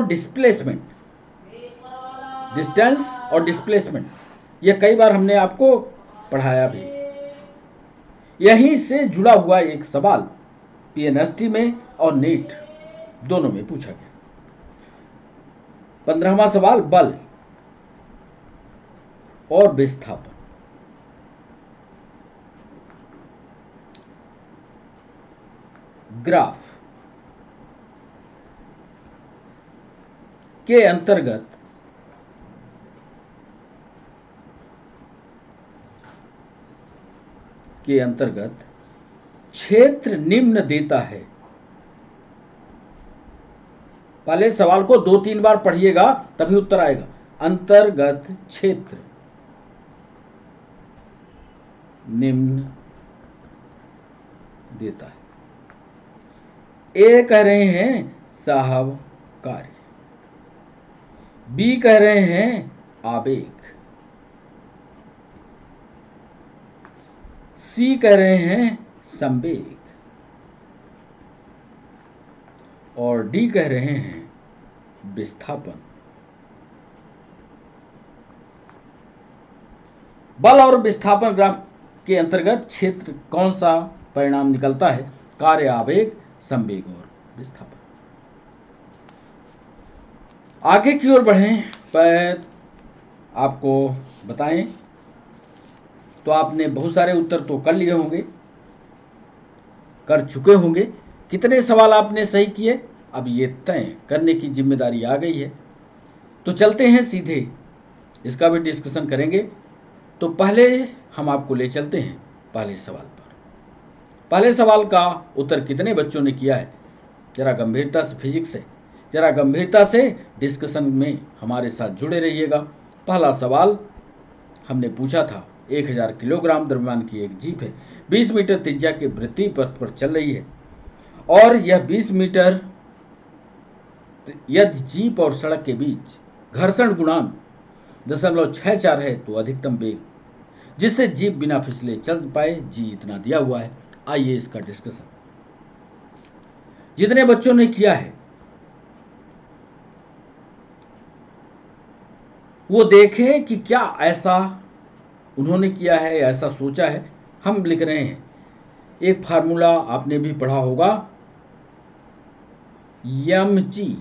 डिस्प्लेसमेंट, डिस्टेंस और डिस्प्लेसमेंट, यह कई बार हमने आपको पढ़ाया भी। यहीं से जुड़ा हुआ एक सवाल पीएनएसटी में और नीट दोनों में पूछा गया। 15वां सवाल, बल और विस्थापन। ग्राफ के अंतर्गत क्षेत्र निम्न देता है। पहले सवाल को 2-3 बार पढ़िएगा तभी उत्तर आएगा। अंतर्गत क्षेत्र निम्न देता है। ए कह रहे हैं साहब कार्य, बी कह रहे हैं आवेग, सी कह रहे हैं संवेग और डी कह रहे हैं विस्थापन। बल और विस्थापन ग्राफ के अंतर्गत क्षेत्र कौन सा परिणाम निकलता है? कार्य, आवेग, संवेग और विस्थापन। आगे की ओर बढ़ें पर आपको बताएं तो आपने बहुत सारे उत्तर तो कर लिए होंगे, कर चुके होंगे। कितने सवाल आपने सही किए अब ये तय करने की जिम्मेदारी आ गई है। तो चलते हैं सीधे, इसका भी डिस्कशन करेंगे। तो पहले हम आपको ले चलते हैं पहले सवाल पर। पहले सवाल का उत्तर कितने बच्चों ने किया है? जरा गंभीरता से, फिजिक्स है, जरा गंभीरता से डिस्कशन में हमारे साथ जुड़े रहिएगा। पहला सवाल हमने पूछा था, 1000 किलोग्राम द्रव्यमान की एक जीप है, 20 मीटर त्रिज्या के वृत्तीय पथ पर चल रही है और यह 20 मीटर यदि जीप और सड़क के बीच घर्षण गुणांक 0.64 है तो अधिकतम वेग जिससे जीप बिना फिसले चल पाए जी इतना दिया हुआ है। आइए इसका डिस्कशन। जितने बच्चों ने किया है वो देखें कि क्या ऐसा उन्होंने किया है, ऐसा सोचा है। हम लिख रहे हैं, एक फार्मूला आपने भी पढ़ा होगा, mg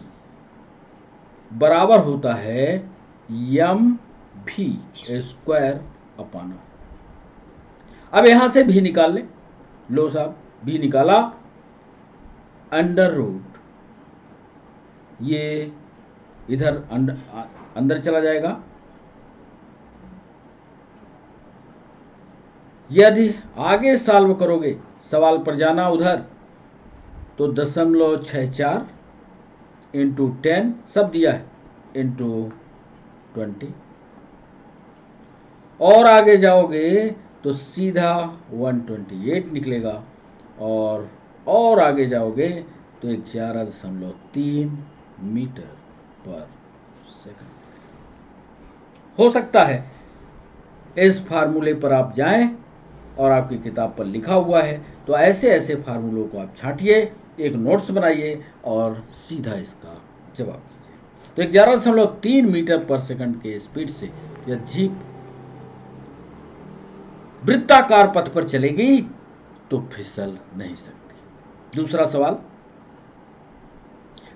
बराबर होता है mv² अपॉन। अब यहां से भी निकाल लें। लो साहब, भी निकाला, अंडर रूट, ये इधर अंदर चला जाएगा। यदि आगे सॉल्व करोगे, सवाल पर जाना उधर, तो 0.64 इंटू 10 सब दिया है इंटू 20 और आगे जाओगे तो सीधा 128 निकलेगा और आगे जाओगे तो 11.3 मीटर पर सेकंड। हो सकता है इस फार्मूले पर आप जाएं और आपकी किताब पर लिखा हुआ है, तो ऐसे ऐसे फार्मूलों को आप छांटिए, एक नोट्स बनाइए और सीधा इसका जवाब कीजिए। तो 11.3 मीटर पर सेकंड के स्पीड से यह जीप वृत्ताकार पथ पर चलेगी तो फिसल नहीं सकती। दूसरा सवाल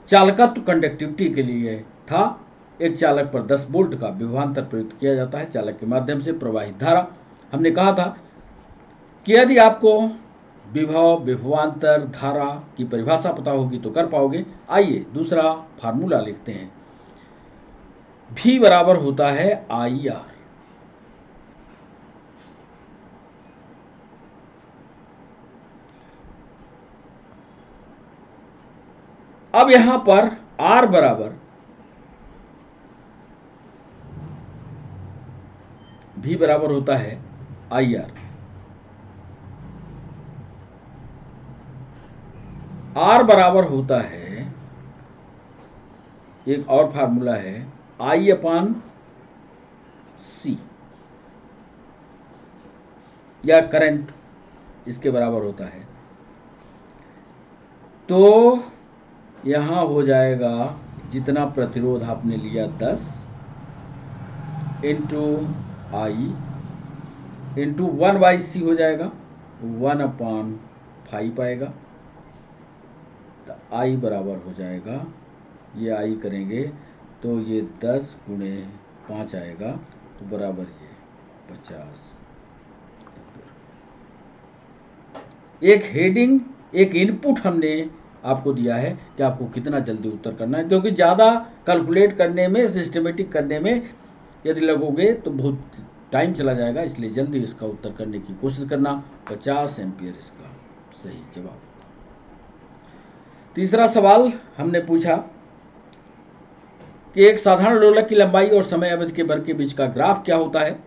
चालकत्व कंडक्टिविटी के लिए था। एक चालक पर 10 वोल्ट का विभवांतर प्रयुक्त किया जाता है। चालक के माध्यम से प्रवाहित धारा, हमने कहा था कि यदि आपको विभवांतर धारा की परिभाषा पता होगी तो कर पाओगे। आइए दूसरा फार्मूला लिखते हैं। V बराबर होता है IR। अब यहां पर R बराबर V बराबर होता है IR। R बराबर होता है, एक और फार्मूला है, I/C, या करंट इसके बराबर होता है। तो यहां हो जाएगा जितना प्रतिरोध आपने लिया 10 इंटू I इंटू 1/C हो जाएगा, 1/5 आएगा। तो आई बराबर हो जाएगा, ये आई करेंगे तो ये 10 गुणे 5 आएगा, तो बराबर ये 50। एक हेडिंग, एक इनपुट हमने आपको दिया है कि आपको कितना जल्दी उत्तर करना है, क्योंकि ज़्यादा कैलकुलेट करने में, सिस्टमेटिक करने में यदि लगोगे तो बहुत टाइम चला जाएगा, इसलिए जल्दी इसका उत्तर करने की कोशिश करना। 50 एम्पियर इसका सही जवाब। तीसरा सवाल हमने पूछा कि एक साधारण लोलक की लंबाई और समय अवधि के वर्ग के बीच का ग्राफ क्या होता है।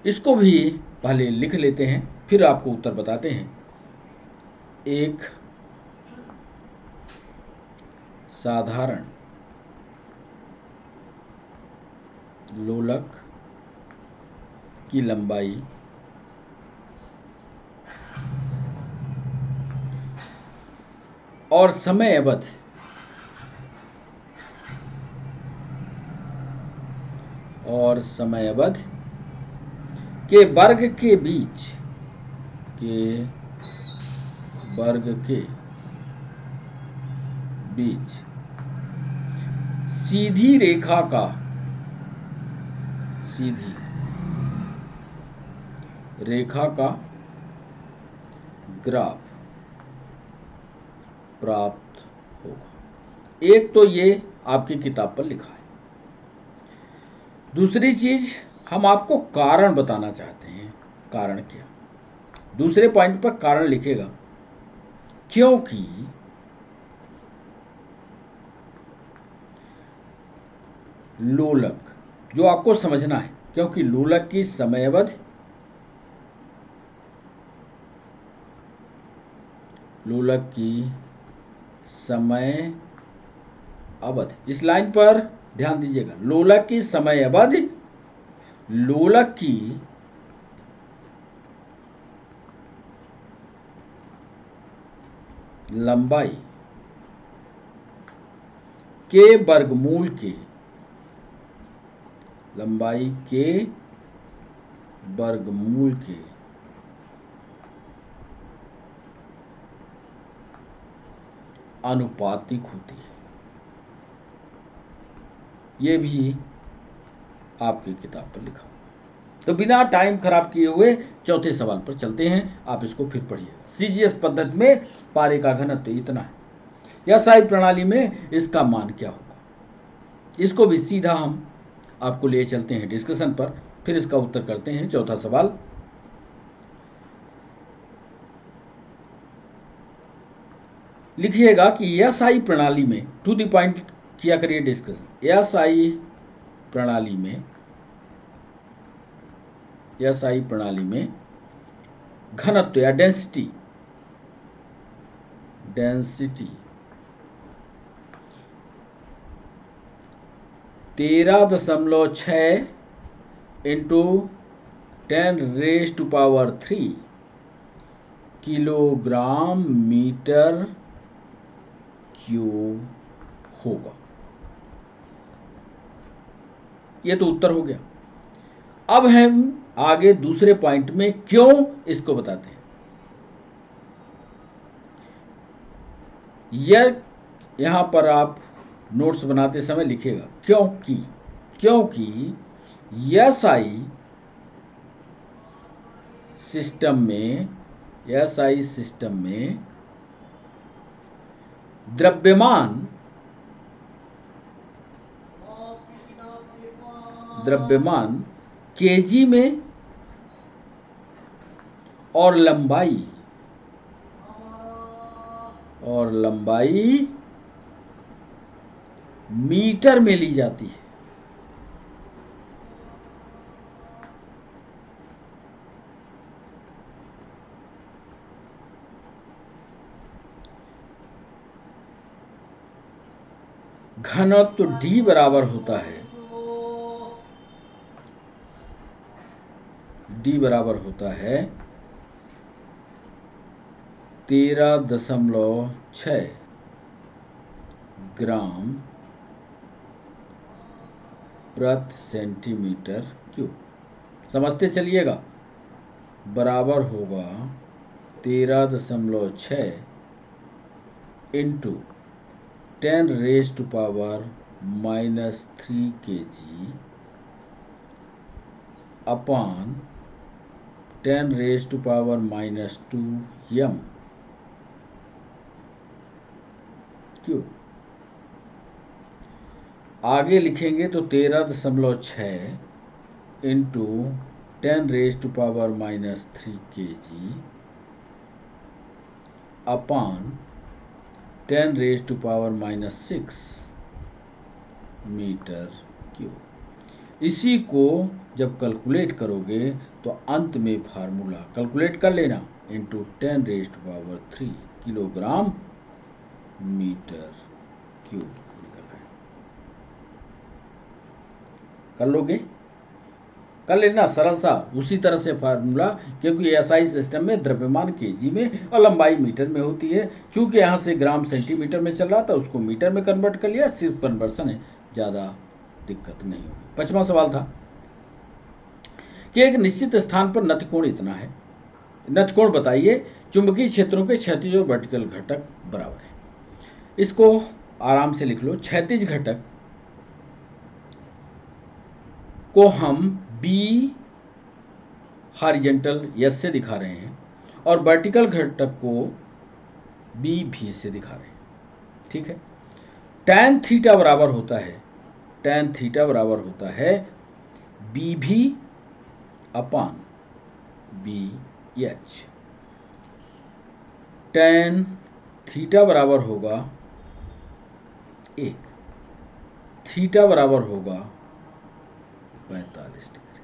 इसको भी पहले लिख लेते हैं, फिर आपको उत्तर बताते हैं। एक साधारण लोलक की लंबाई और समय अवधि के वर्ग के बीच सीधी रेखा का ग्राफ प्राप्त होगा। एक तो ये आपकी किताब पर लिखा है। दूसरी चीज, हम आपको कारण बताना चाहते हैं। कारण क्या? दूसरे पॉइंट पर कारण लिखेगा, क्योंकि लोलक, जो आपको समझना है, क्योंकि लोलक की समय अवधि, इस लाइन पर ध्यान दीजिएगा, लोलक की समय अवधि लोलक की लंबाई के वर्गमूल के आनुपातिक होती है। ये भी आपकी किताब पर लिखा। तो बिना टाइम खराब किए हुए चौथे सवाल पर चलते हैं, आप इसको फिर पढ़िएगा। सीजीएस पद्धति में पारे का घनत्व इतना है, या साई प्रणाली में इसका मान क्या होगा, इसको भी सीधा हम आपको ले चलते हैं डिस्कशन पर, फिर इसका उत्तर करते हैं। चौथा सवाल, लिखिएगा कि एसआई प्रणाली में, टू द पॉइंट किया करिए डिस्कशन। एसआई प्रणाली में घनत्व या density 13.6 into 10⁻³ kilogram metre cube होगा। ये तो उत्तर हो गया। अब हम आगे दूसरे पॉइंट में क्यों इसको बताते हैं। यह यहां पर आप नोट्स बनाते समय लिखेगा, क्योंकि एसआई सिस्टम में द्रव्यमान केजी में और लंबाई मीटर में ली जाती है। घनत्व डी बराबर होता है 13.6 ग्राम प्रति सेंटीमीटर क्यूब। समझते चलिएगा, बराबर होगा 13.6 इंटू 10⁻³ kg अपॉन 10⁻² m क्यों। आगे लिखेंगे तो 13.6 into 10⁻³ kg upon 10⁻⁻6 metre cube. इसी को जब कैलकुलेट करोगे तो अंत में फार्मूला कैलकुलेट कर लेना, इंटू 10⁻³ किलोग्राम मीटर क्यूब निकल आए। कर लोगे, कर लेना सरल सा उसी तरह से फार्मूला, क्योंकि एसआई सिस्टम में द्रव्यमान केजी में और लंबाई मीटर में होती है। चूंकि यहाँ से ग्राम सेंटीमीटर में चल रहा था, उसको मीटर में कन्वर्ट कर लिया, सिर्फ कन्वर्सन है, ज़्यादा दिक्कत नहीं होगी। 5वां सवाल था कि एक निश्चित स्थान पर नतिकोण इतना है, नतिकोण बताइए, चुंबकीय क्षेत्रों के क्षैतिज और वर्टिकल घटक बराबर है। इसको आराम से लिख लो। क्षैतिज घटक को हम बी हॉरिजॉन्टल एस से दिखा रहे हैं और वर्टिकल घटक को बी भी से दिखा रहे हैं, ठीक है। tan थीटा बराबर होता है, tan थीटा बराबर होता है बी भी अपान बी एच। tan थीटा बराबर होगा 1, थीटा बराबर होगा 45 डिग्री।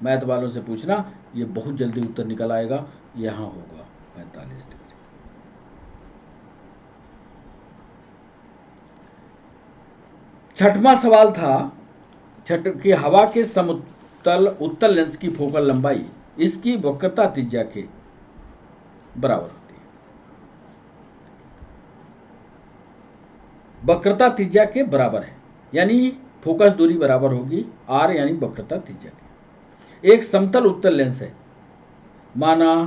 मैथ वालों से पूछना, ये बहुत जल्दी उत्तर निकल आएगा, यहाँ होगा 45 डिग्री। छठवां सवाल था कि हवा के समतल उत्तल लेंस की फोकल लंबाई इसकी वक्रता त्रिज्या के बराबर होती है। वक्रता त्रिज्या के बराबर है, यानी फोकस दूरी बराबर होगी r, यानी वक्रता त्रिज्या के। एक समतल उत्तल लेंस है, माना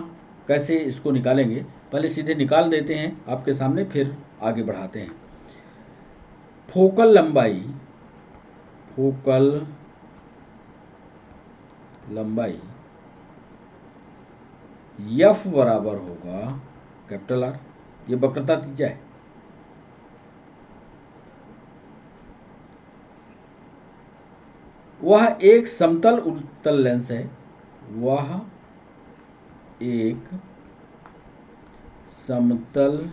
कैसे इसको निकालेंगे, पहले सीधे निकाल देते हैं आपके सामने, फिर आगे बढ़ाते हैं। फोकल लंबाई F बराबर होगा कैपिटल R, ये वक्रता त्रिज्या है। वह एक समतल उत्तल लेंस है, वह एक समतल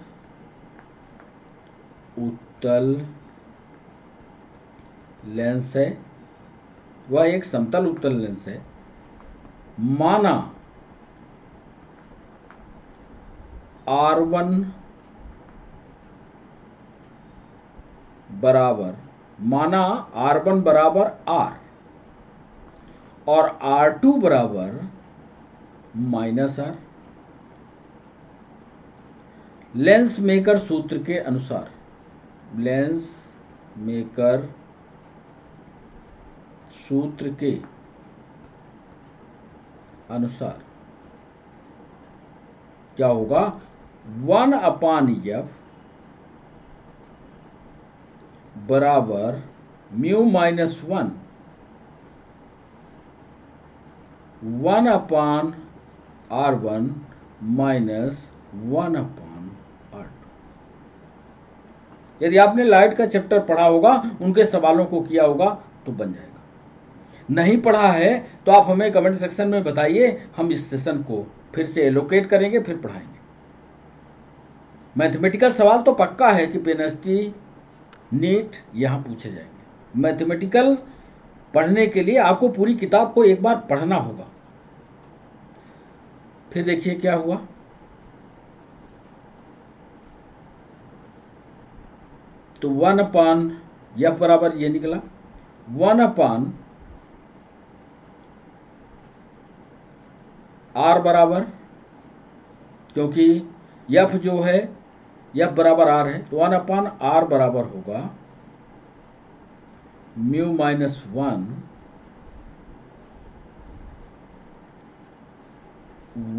उत्तल लेंस है, वह एक समतल उत्तल लेंस है, माना R1 बराबर R और R2 बराबर -R। लेंस मेकर सूत्र के अनुसार, लेंस मेकर सूत्र के अनुसार क्या होगा, 1/f बराबर म्यू -1 1/R1 -1/R2। यदि आपने लाइट का चैप्टर पढ़ा होगा, उनके सवालों को किया होगा तो बन जाएगा। नहीं पढ़ा है तो आप हमें कमेंट सेक्शन में बताइए, हम इस सेशन को फिर से एलोकेट करेंगे, फिर पढ़ाएंगे। मैथमेटिकल सवाल तो पक्का है कि पेनल्टी नीट यहाँ पूछे जाएंगे। मैथमेटिकल पढ़ने के लिए आपको पूरी किताब को एक बार पढ़ना होगा। फिर देखिए क्या हुआ, तो 1/f बराबर ये निकला, 1/R बराबर, क्योंकि f जो है f बराबर r है, तो 1/R बराबर होगा mu -1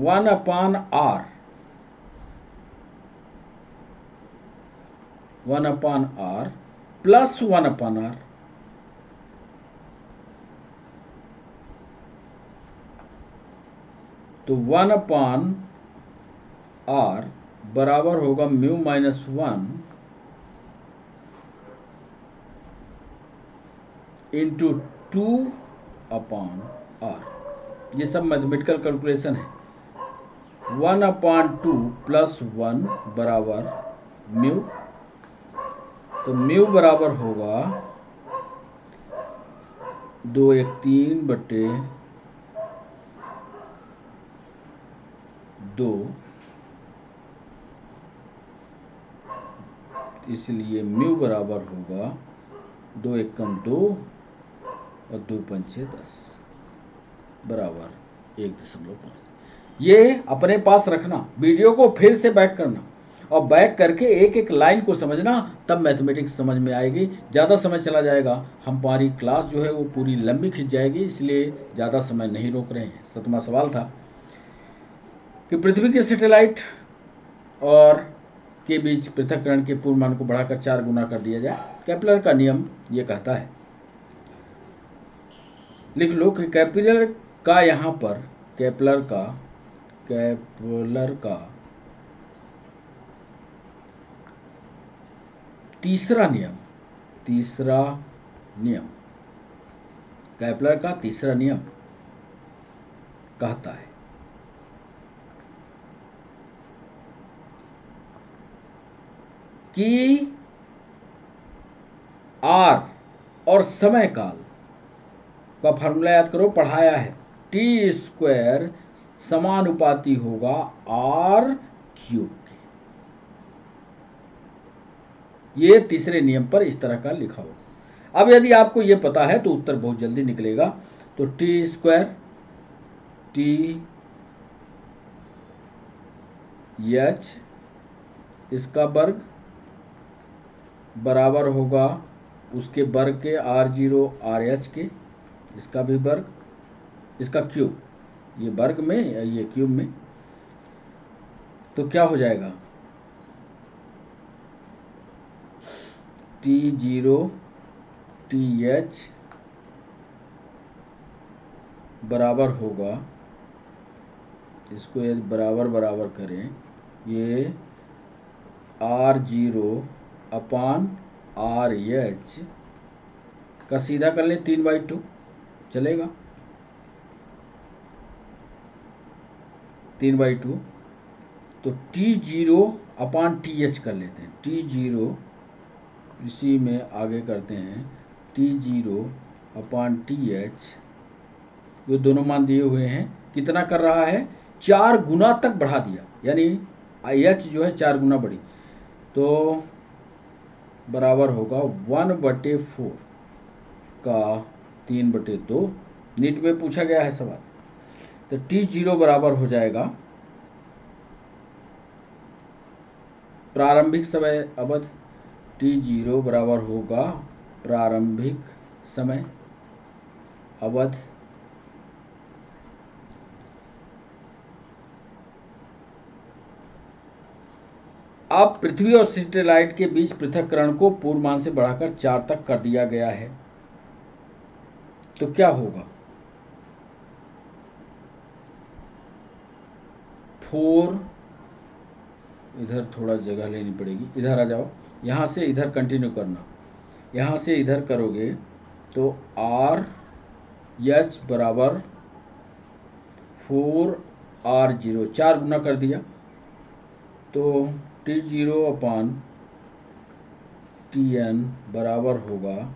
1/R 1/r plus 1/r। तो 1/r बराबर होगा म्यू माइनस 1 इंटू 2/r। ये सब मैथमेटिकल कैलकुलेशन है। 1/2 प्लस 1 बराबर म्यू। तो म्यू बराबर होगा 2 1 3 बटे 2, इसलिए म्यू बराबर होगा 2 एकम 2 और 2 पंचे 10 बराबर 1.5। ये अपने पास रखना, वीडियो को फिर से बैक करना और बैक करके एक एक लाइन को समझना, तब मैथमेटिक्स समझ में आएगी। ज़्यादा समय चला जाएगा, हमारी क्लास जो है वो पूरी लंबी खिंच जाएगी, इसलिए ज़्यादा समय नहीं रोक रहे हैं। 7वां सवाल था कि पृथ्वी के सैटेलाइट और के बीच पृथक्करण के पूर्णमान को बढ़ाकर 4 गुना कर दिया जाए। केपलर का नियम ये कहता है, लिख लो कि केपलर का यहाँ पर केपलर का तीसरा नियम केपलर का तीसरा नियम कहता है कि आर और समय काल का फॉर्मूला याद करो, पढ़ाया है। टी स्क्वायर समानुपाती होगा आर क्यूब के। ये तीसरे नियम पर इस तरह का लिखा होगा। अब यदि आपको ये पता है तो उत्तर बहुत जल्दी निकलेगा। तो टी स्क्वायर टी एच इसका वर्ग बराबर होगा उसके वर्ग के R0 RH के, इसका भी वर्ग, इसका क्यूब, ये वर्ग में या ये क्यूब में। तो क्या हो जाएगा, T0 TH बराबर होगा, इसको यदि बराबर करें, ये R0 अपान RH का सीधा कर लें 3/2 चलेगा, 3/2। तो T0 अपान TH कर लेते हैं, T0 इसी में आगे करते हैं, T0 अपान TH, ये दोनों मान दिए हुए हैं। कितना कर रहा है, 4 गुना तक बढ़ा दिया, यानी H जो है 4 गुना बढ़ी। तो बराबर होगा 1/4 का 3/2। नीट में पूछा गया है सवाल। तो T0 बराबर हो जाएगा प्रारंभिक समय अवधि, T0 बराबर होगा प्रारंभिक समय अवधि अब पृथ्वी और सैटेलाइट के बीच पृथक्करण को पूर्णमान से बढ़ाकर 4 तक कर दिया गया है। तो क्या होगा, 4, इधर थोड़ा जगह लेनी पड़ेगी, इधर आ जाओ, यहाँ से इधर कंटिन्यू करना, यहाँ से इधर करोगे तो RH बराबर 4R0, 4 गुना कर दिया। तो T0 अपान TN बराबर होगा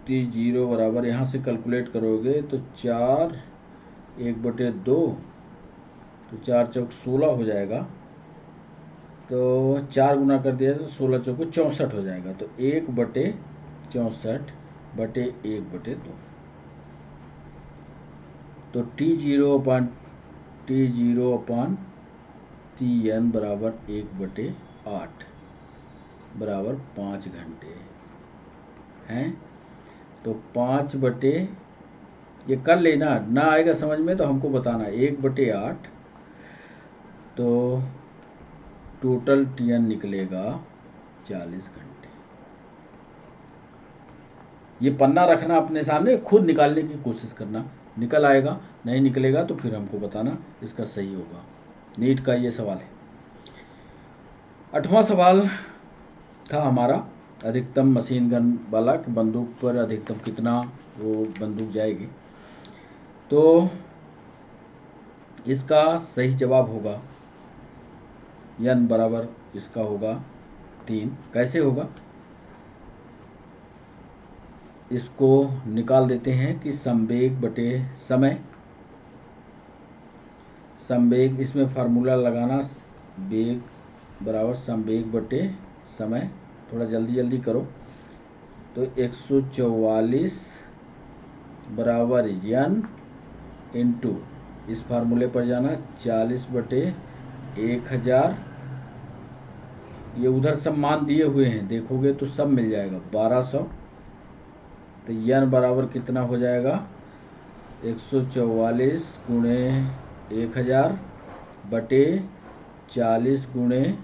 T0 बराबर, यहाँ से कैलकुलेट करोगे तो 4 1/2, तो 4 चौक 16 हो जाएगा। तो 4 गुना कर दिया तो 16 चौक 64 हो जाएगा। तो 1/64/1/2। तो T0 अपान TN बराबर 1/8 बराबर 5 घंटे हैं। तो 5 बटे, ये कर लेना, ना आएगा समझ में तो हमको बताना, 1/8 तो टोटल TN निकलेगा 40 घंटे। ये पन्ना रखना अपने सामने, खुद निकालने की कोशिश करना, निकल आएगा, नहीं निकलेगा तो फिर हमको बताना इसका सही होगा। नीट का ये सवाल है। 8वां सवाल था हमारा अधिकतम मशीन गन वाला कि बंदूक पर अधिकतम कितना वो बंदूक जाएगी। तो इसका सही जवाब होगा n बराबर इसका होगा 3। कैसे होगा, इसको निकाल देते हैं कि संवेग बटे समय। संवेग, इसमें फार्मूला लगाना, वेग बराबर संवेग बटे समय। थोड़ा जल्दी जल्दी करो। तो 144 बराबर n इंटू, इस फार्मूले पर जाना, 40 बटे 1000। ये उधर सब मान दिए हुए हैं, देखोगे तो सब मिल जाएगा, 1200। तो n बराबर कितना हो जाएगा, 144 गुणे 1000 बटे 40 गुणे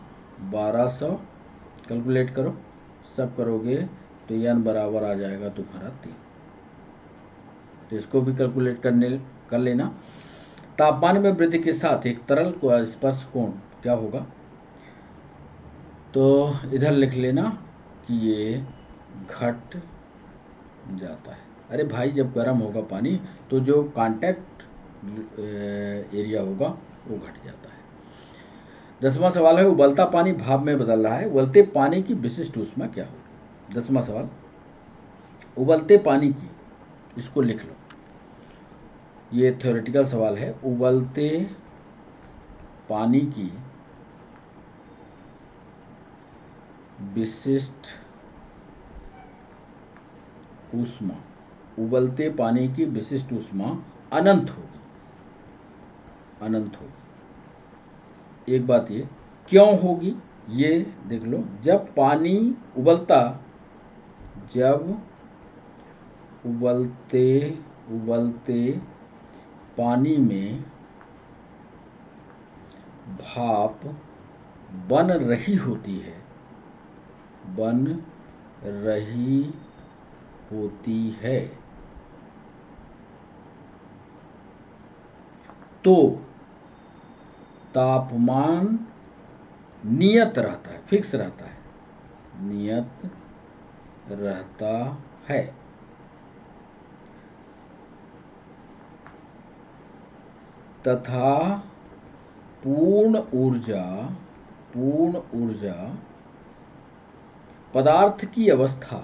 1200। कैलकुलेट करो, सब करोगे तो n बराबर आ जाएगा तुम्हारा 3। तो इसको भी कैलकुलेट कर लेना। तापमान में वृद्धि के साथ एक तरल को स्पर्श कोण क्या होगा, तो इधर लिख लेना कि ये घट जाता है। अरे भाई, जब गर्म होगा पानी तो जो कांटेक्ट एरिया होगा वो घट जाता है। 10वां सवाल है, उबलता पानी भाप में बदल रहा है, उबलते पानी की विशिष्ट ऊष्मा क्या होगी। 10वां सवाल, उबलते पानी की, इसको लिख लो, ये थ्योरेटिकल सवाल है। उबलते पानी की विशिष्ट ऊष्मा, उबलते पानी की विशिष्ट ऊष्मा अनंत होगी, अनंत होगी। एक बात ये क्यों होगी, ये देख लो। जब पानी उबलता, जब उबलते पानी में भाप बन रही होती है, बन रही होती है, तो तापमान नियत रहता है, फिक्स रहता है, नियत रहता है। तथा पूर्ण ऊर्जा पदार्थ की अवस्था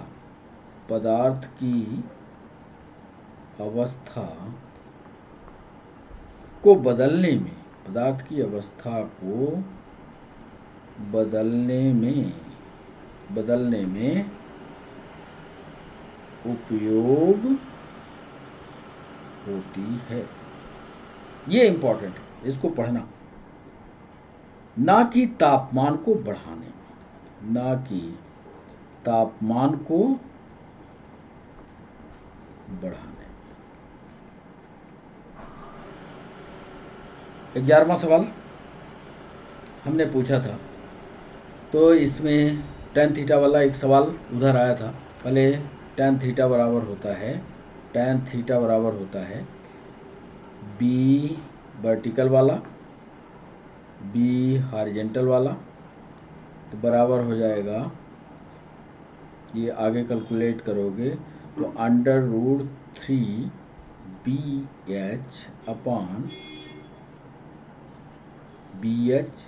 को बदलने में, पदार्थ की अवस्था को बदलने में उपयोग होती है। ये इंपॉर्टेंट है, इसको पढ़ना। ना कि तापमान को बढ़ाने में, ना कि तापमान को बढ़ाने में। 11वां सवाल हमने पूछा था, तो इसमें tan थीटा वाला एक सवाल उधर आया था। पहले tan थीटा बराबर होता है b वर्टिकल वाला, b हॉरिजॉन्टल वाला, तो बराबर हो जाएगा, ये आगे कैलकुलेट करोगे तो √3 BH अपान BH।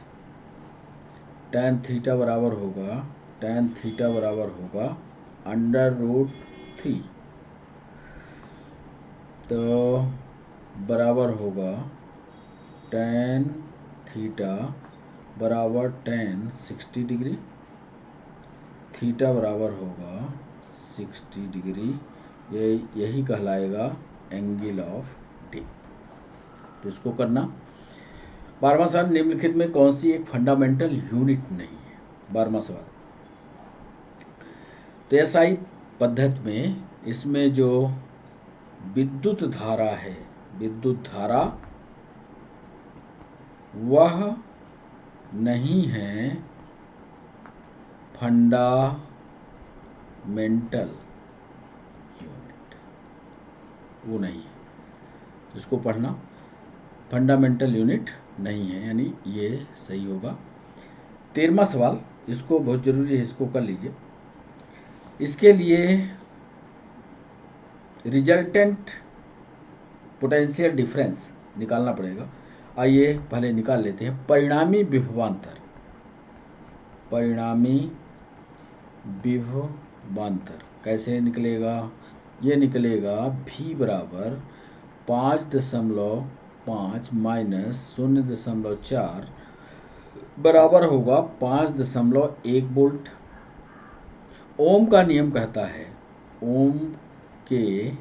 tan थीटा बराबर होगा √3, तो बराबर होगा tan थीटा बराबर tan 60 डिग्री, थीटा बराबर होगा 60 डिग्री, यही कहलाएगा एंगल ऑफ डे। तो इसको करना। 12वां सवाल, निम्नलिखित में कौन सी एक फंडामेंटल यूनिट नहीं है। 12वां सवाल, तो SI पद्धति में इसमें जो विद्युत धारा है, वह नहीं है फंडामेंटल यूनिट, वो नहीं है, इसको पढ़ना, फंडामेंटल यूनिट नहीं है, यानी ये सही होगा। 13वां सवाल, इसको बहुत जरूरी है, इसको कर लीजिए। इसके लिए रिजल्टेंट पोटेंशियल डिफरेंस निकालना पड़ेगा। आइए पहले निकाल लेते हैं। परिणामी विभवांतर, परिणामी विभवांतर कैसे निकलेगा? ये निकलेगा v बराबर 5.5 माइनस 0.4 बराबर होगा 5.1 वोल्ट। ओम का नियम कहता है, ओम के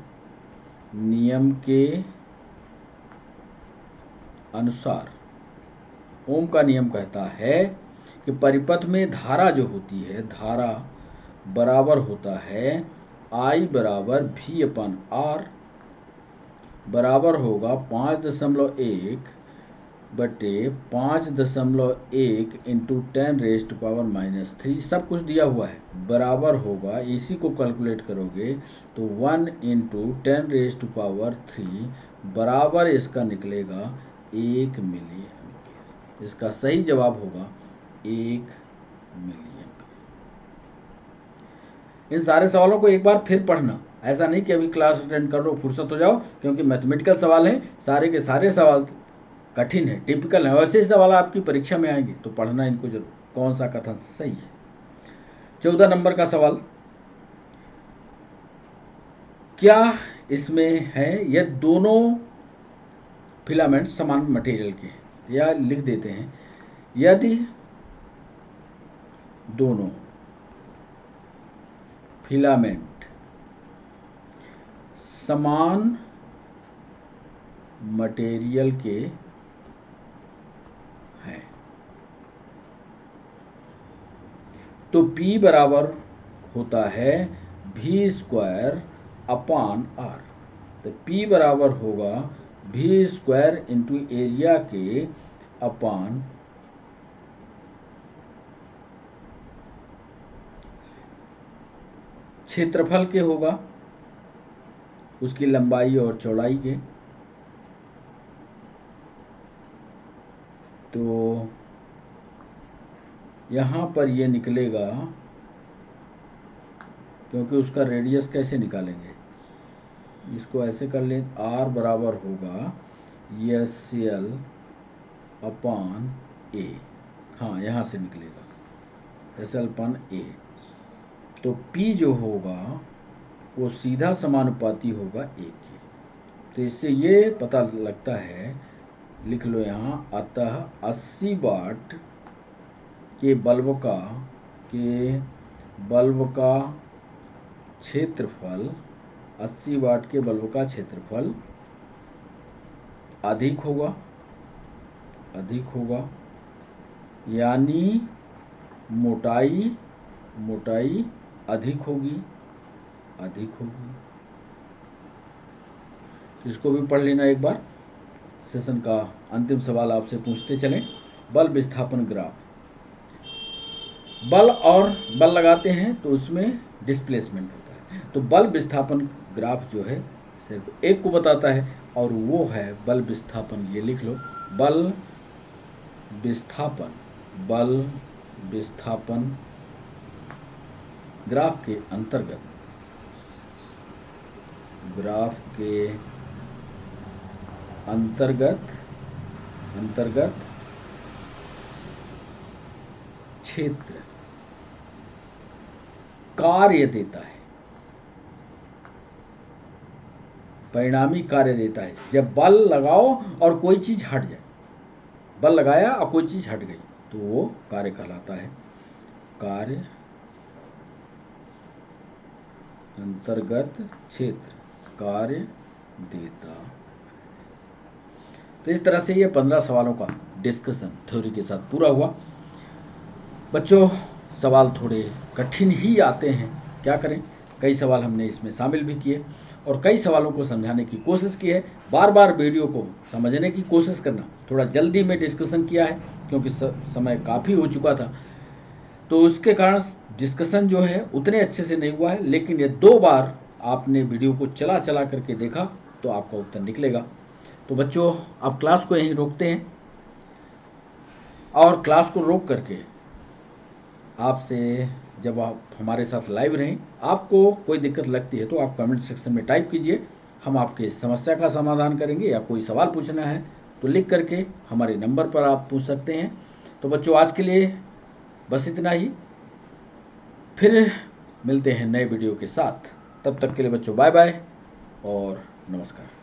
नियम के अनुसार, ओम का नियम कहता है कि परिपथ में धारा जो होती है, धारा बराबर होता है I बराबर V अपन R, बराबर होगा 5.1 बटे 5.1 इंटू 10⁻⁻3, सब कुछ दिया हुआ है, बराबर होगा, इसी को कैलकुलेट करोगे तो 1 इंटू 10⁻³ बराबर इसका निकलेगा 1 मिली एम्पियर। इसका सही जवाब होगा 1 मिली एम्पियर। इन सारे सवालों को एक बार फिर पढ़ना, ऐसा नहीं कि अभी क्लास अटेंड कर लो फुर्सत हो जाओ, क्योंकि मैथमेटिकल सवाल हैं, सारे के सारे सवाल कठिन है, टिपिकल है, वैसे सवाल आपकी परीक्षा में आएंगे, तो पढ़ना इनको जरूर, कौन सा कथन सही है। 14 नंबर का सवाल, क्या इसमें है, यह दोनों फिलामेंट समान मटेरियल के हैं, या लिख देते हैं, यदि दोनों फिलामेंट समान मटेरियल के हैं तो P बराबर होता है V² अपान R। तो P बराबर होगा V² इंटू एरिया के अपान क्षेत्रफल के होगा, उसकी लंबाई और चौड़ाई के। तो यहाँ पर ये निकलेगा, क्योंकि उसका रेडियस कैसे निकालेंगे, इसको ऐसे कर लें, R बराबर होगा SL अपान A, हाँ यहाँ से निकलेगा SL अपान A। तो P जो होगा वो सीधा समानुपाती होगा A के। तो इससे ये पता लगता है, लिख लो यहाँ, अतः 80 वाट के बल्ब का क्षेत्रफल, 80 वाट के बल्ब का क्षेत्रफल अधिक होगा, यानी मोटाई अधिक होगी। इसको भी पढ़ लेना एक बार। सेशन का अंतिम सवाल आपसे पूछते चलें, बल विस्थापन ग्राफ। बल लगाते हैं तो उसमें डिस्प्लेसमेंट होता है, तो बल विस्थापन ग्राफ जो है सिर्फ एक को बताता है, और वो है बल विस्थापन। ये लिख लो, बल विस्थापन ग्राफ के अंतर्गत क्षेत्र कार्य देता है, परिणामी कार्य देता है। जब बल लगाओ और कोई चीज हट जाए, बल लगाया और कोई चीज हट गई, तो वो कार्य कहलाता है। कार्य अंतर्गत क्षेत्र कार्य देता। तो इस तरह से ये 15 सवालों का डिस्कशन थ्योरी के साथ पूरा हुआ। बच्चों, सवाल थोड़े कठिन ही आते हैं, क्या करें, कई सवाल हमने इसमें शामिल भी किए और कई सवालों को समझाने की कोशिश की है। बार बार वीडियो को समझने की कोशिश करना, थोड़ा जल्दी में डिस्कशन किया है क्योंकि समय काफ़ी हो चुका था, तो उसके कारण डिस्कशन जो है उतने अच्छे से नहीं हुआ है। लेकिन ये 2 बार आपने वीडियो को चला चला करके देखा तो आपका उत्तर निकलेगा। तो बच्चों, अब क्लास को यहीं रोकते हैं और क्लास को रोक करके आपसे, जब आप हमारे साथ लाइव रहें, आपको कोई दिक्कत लगती है तो आप कमेंट सेक्शन में टाइप कीजिए, हम आपके समस्या का समाधान करेंगे। या कोई सवाल पूछना है तो लिख करके हमारे नंबर पर आप पूछ सकते हैं। तो बच्चों, आज के लिए बस इतना ही, फिर मिलते हैं नए वीडियो के साथ। तब तक के लिए बच्चों बाय बाय और नमस्कार।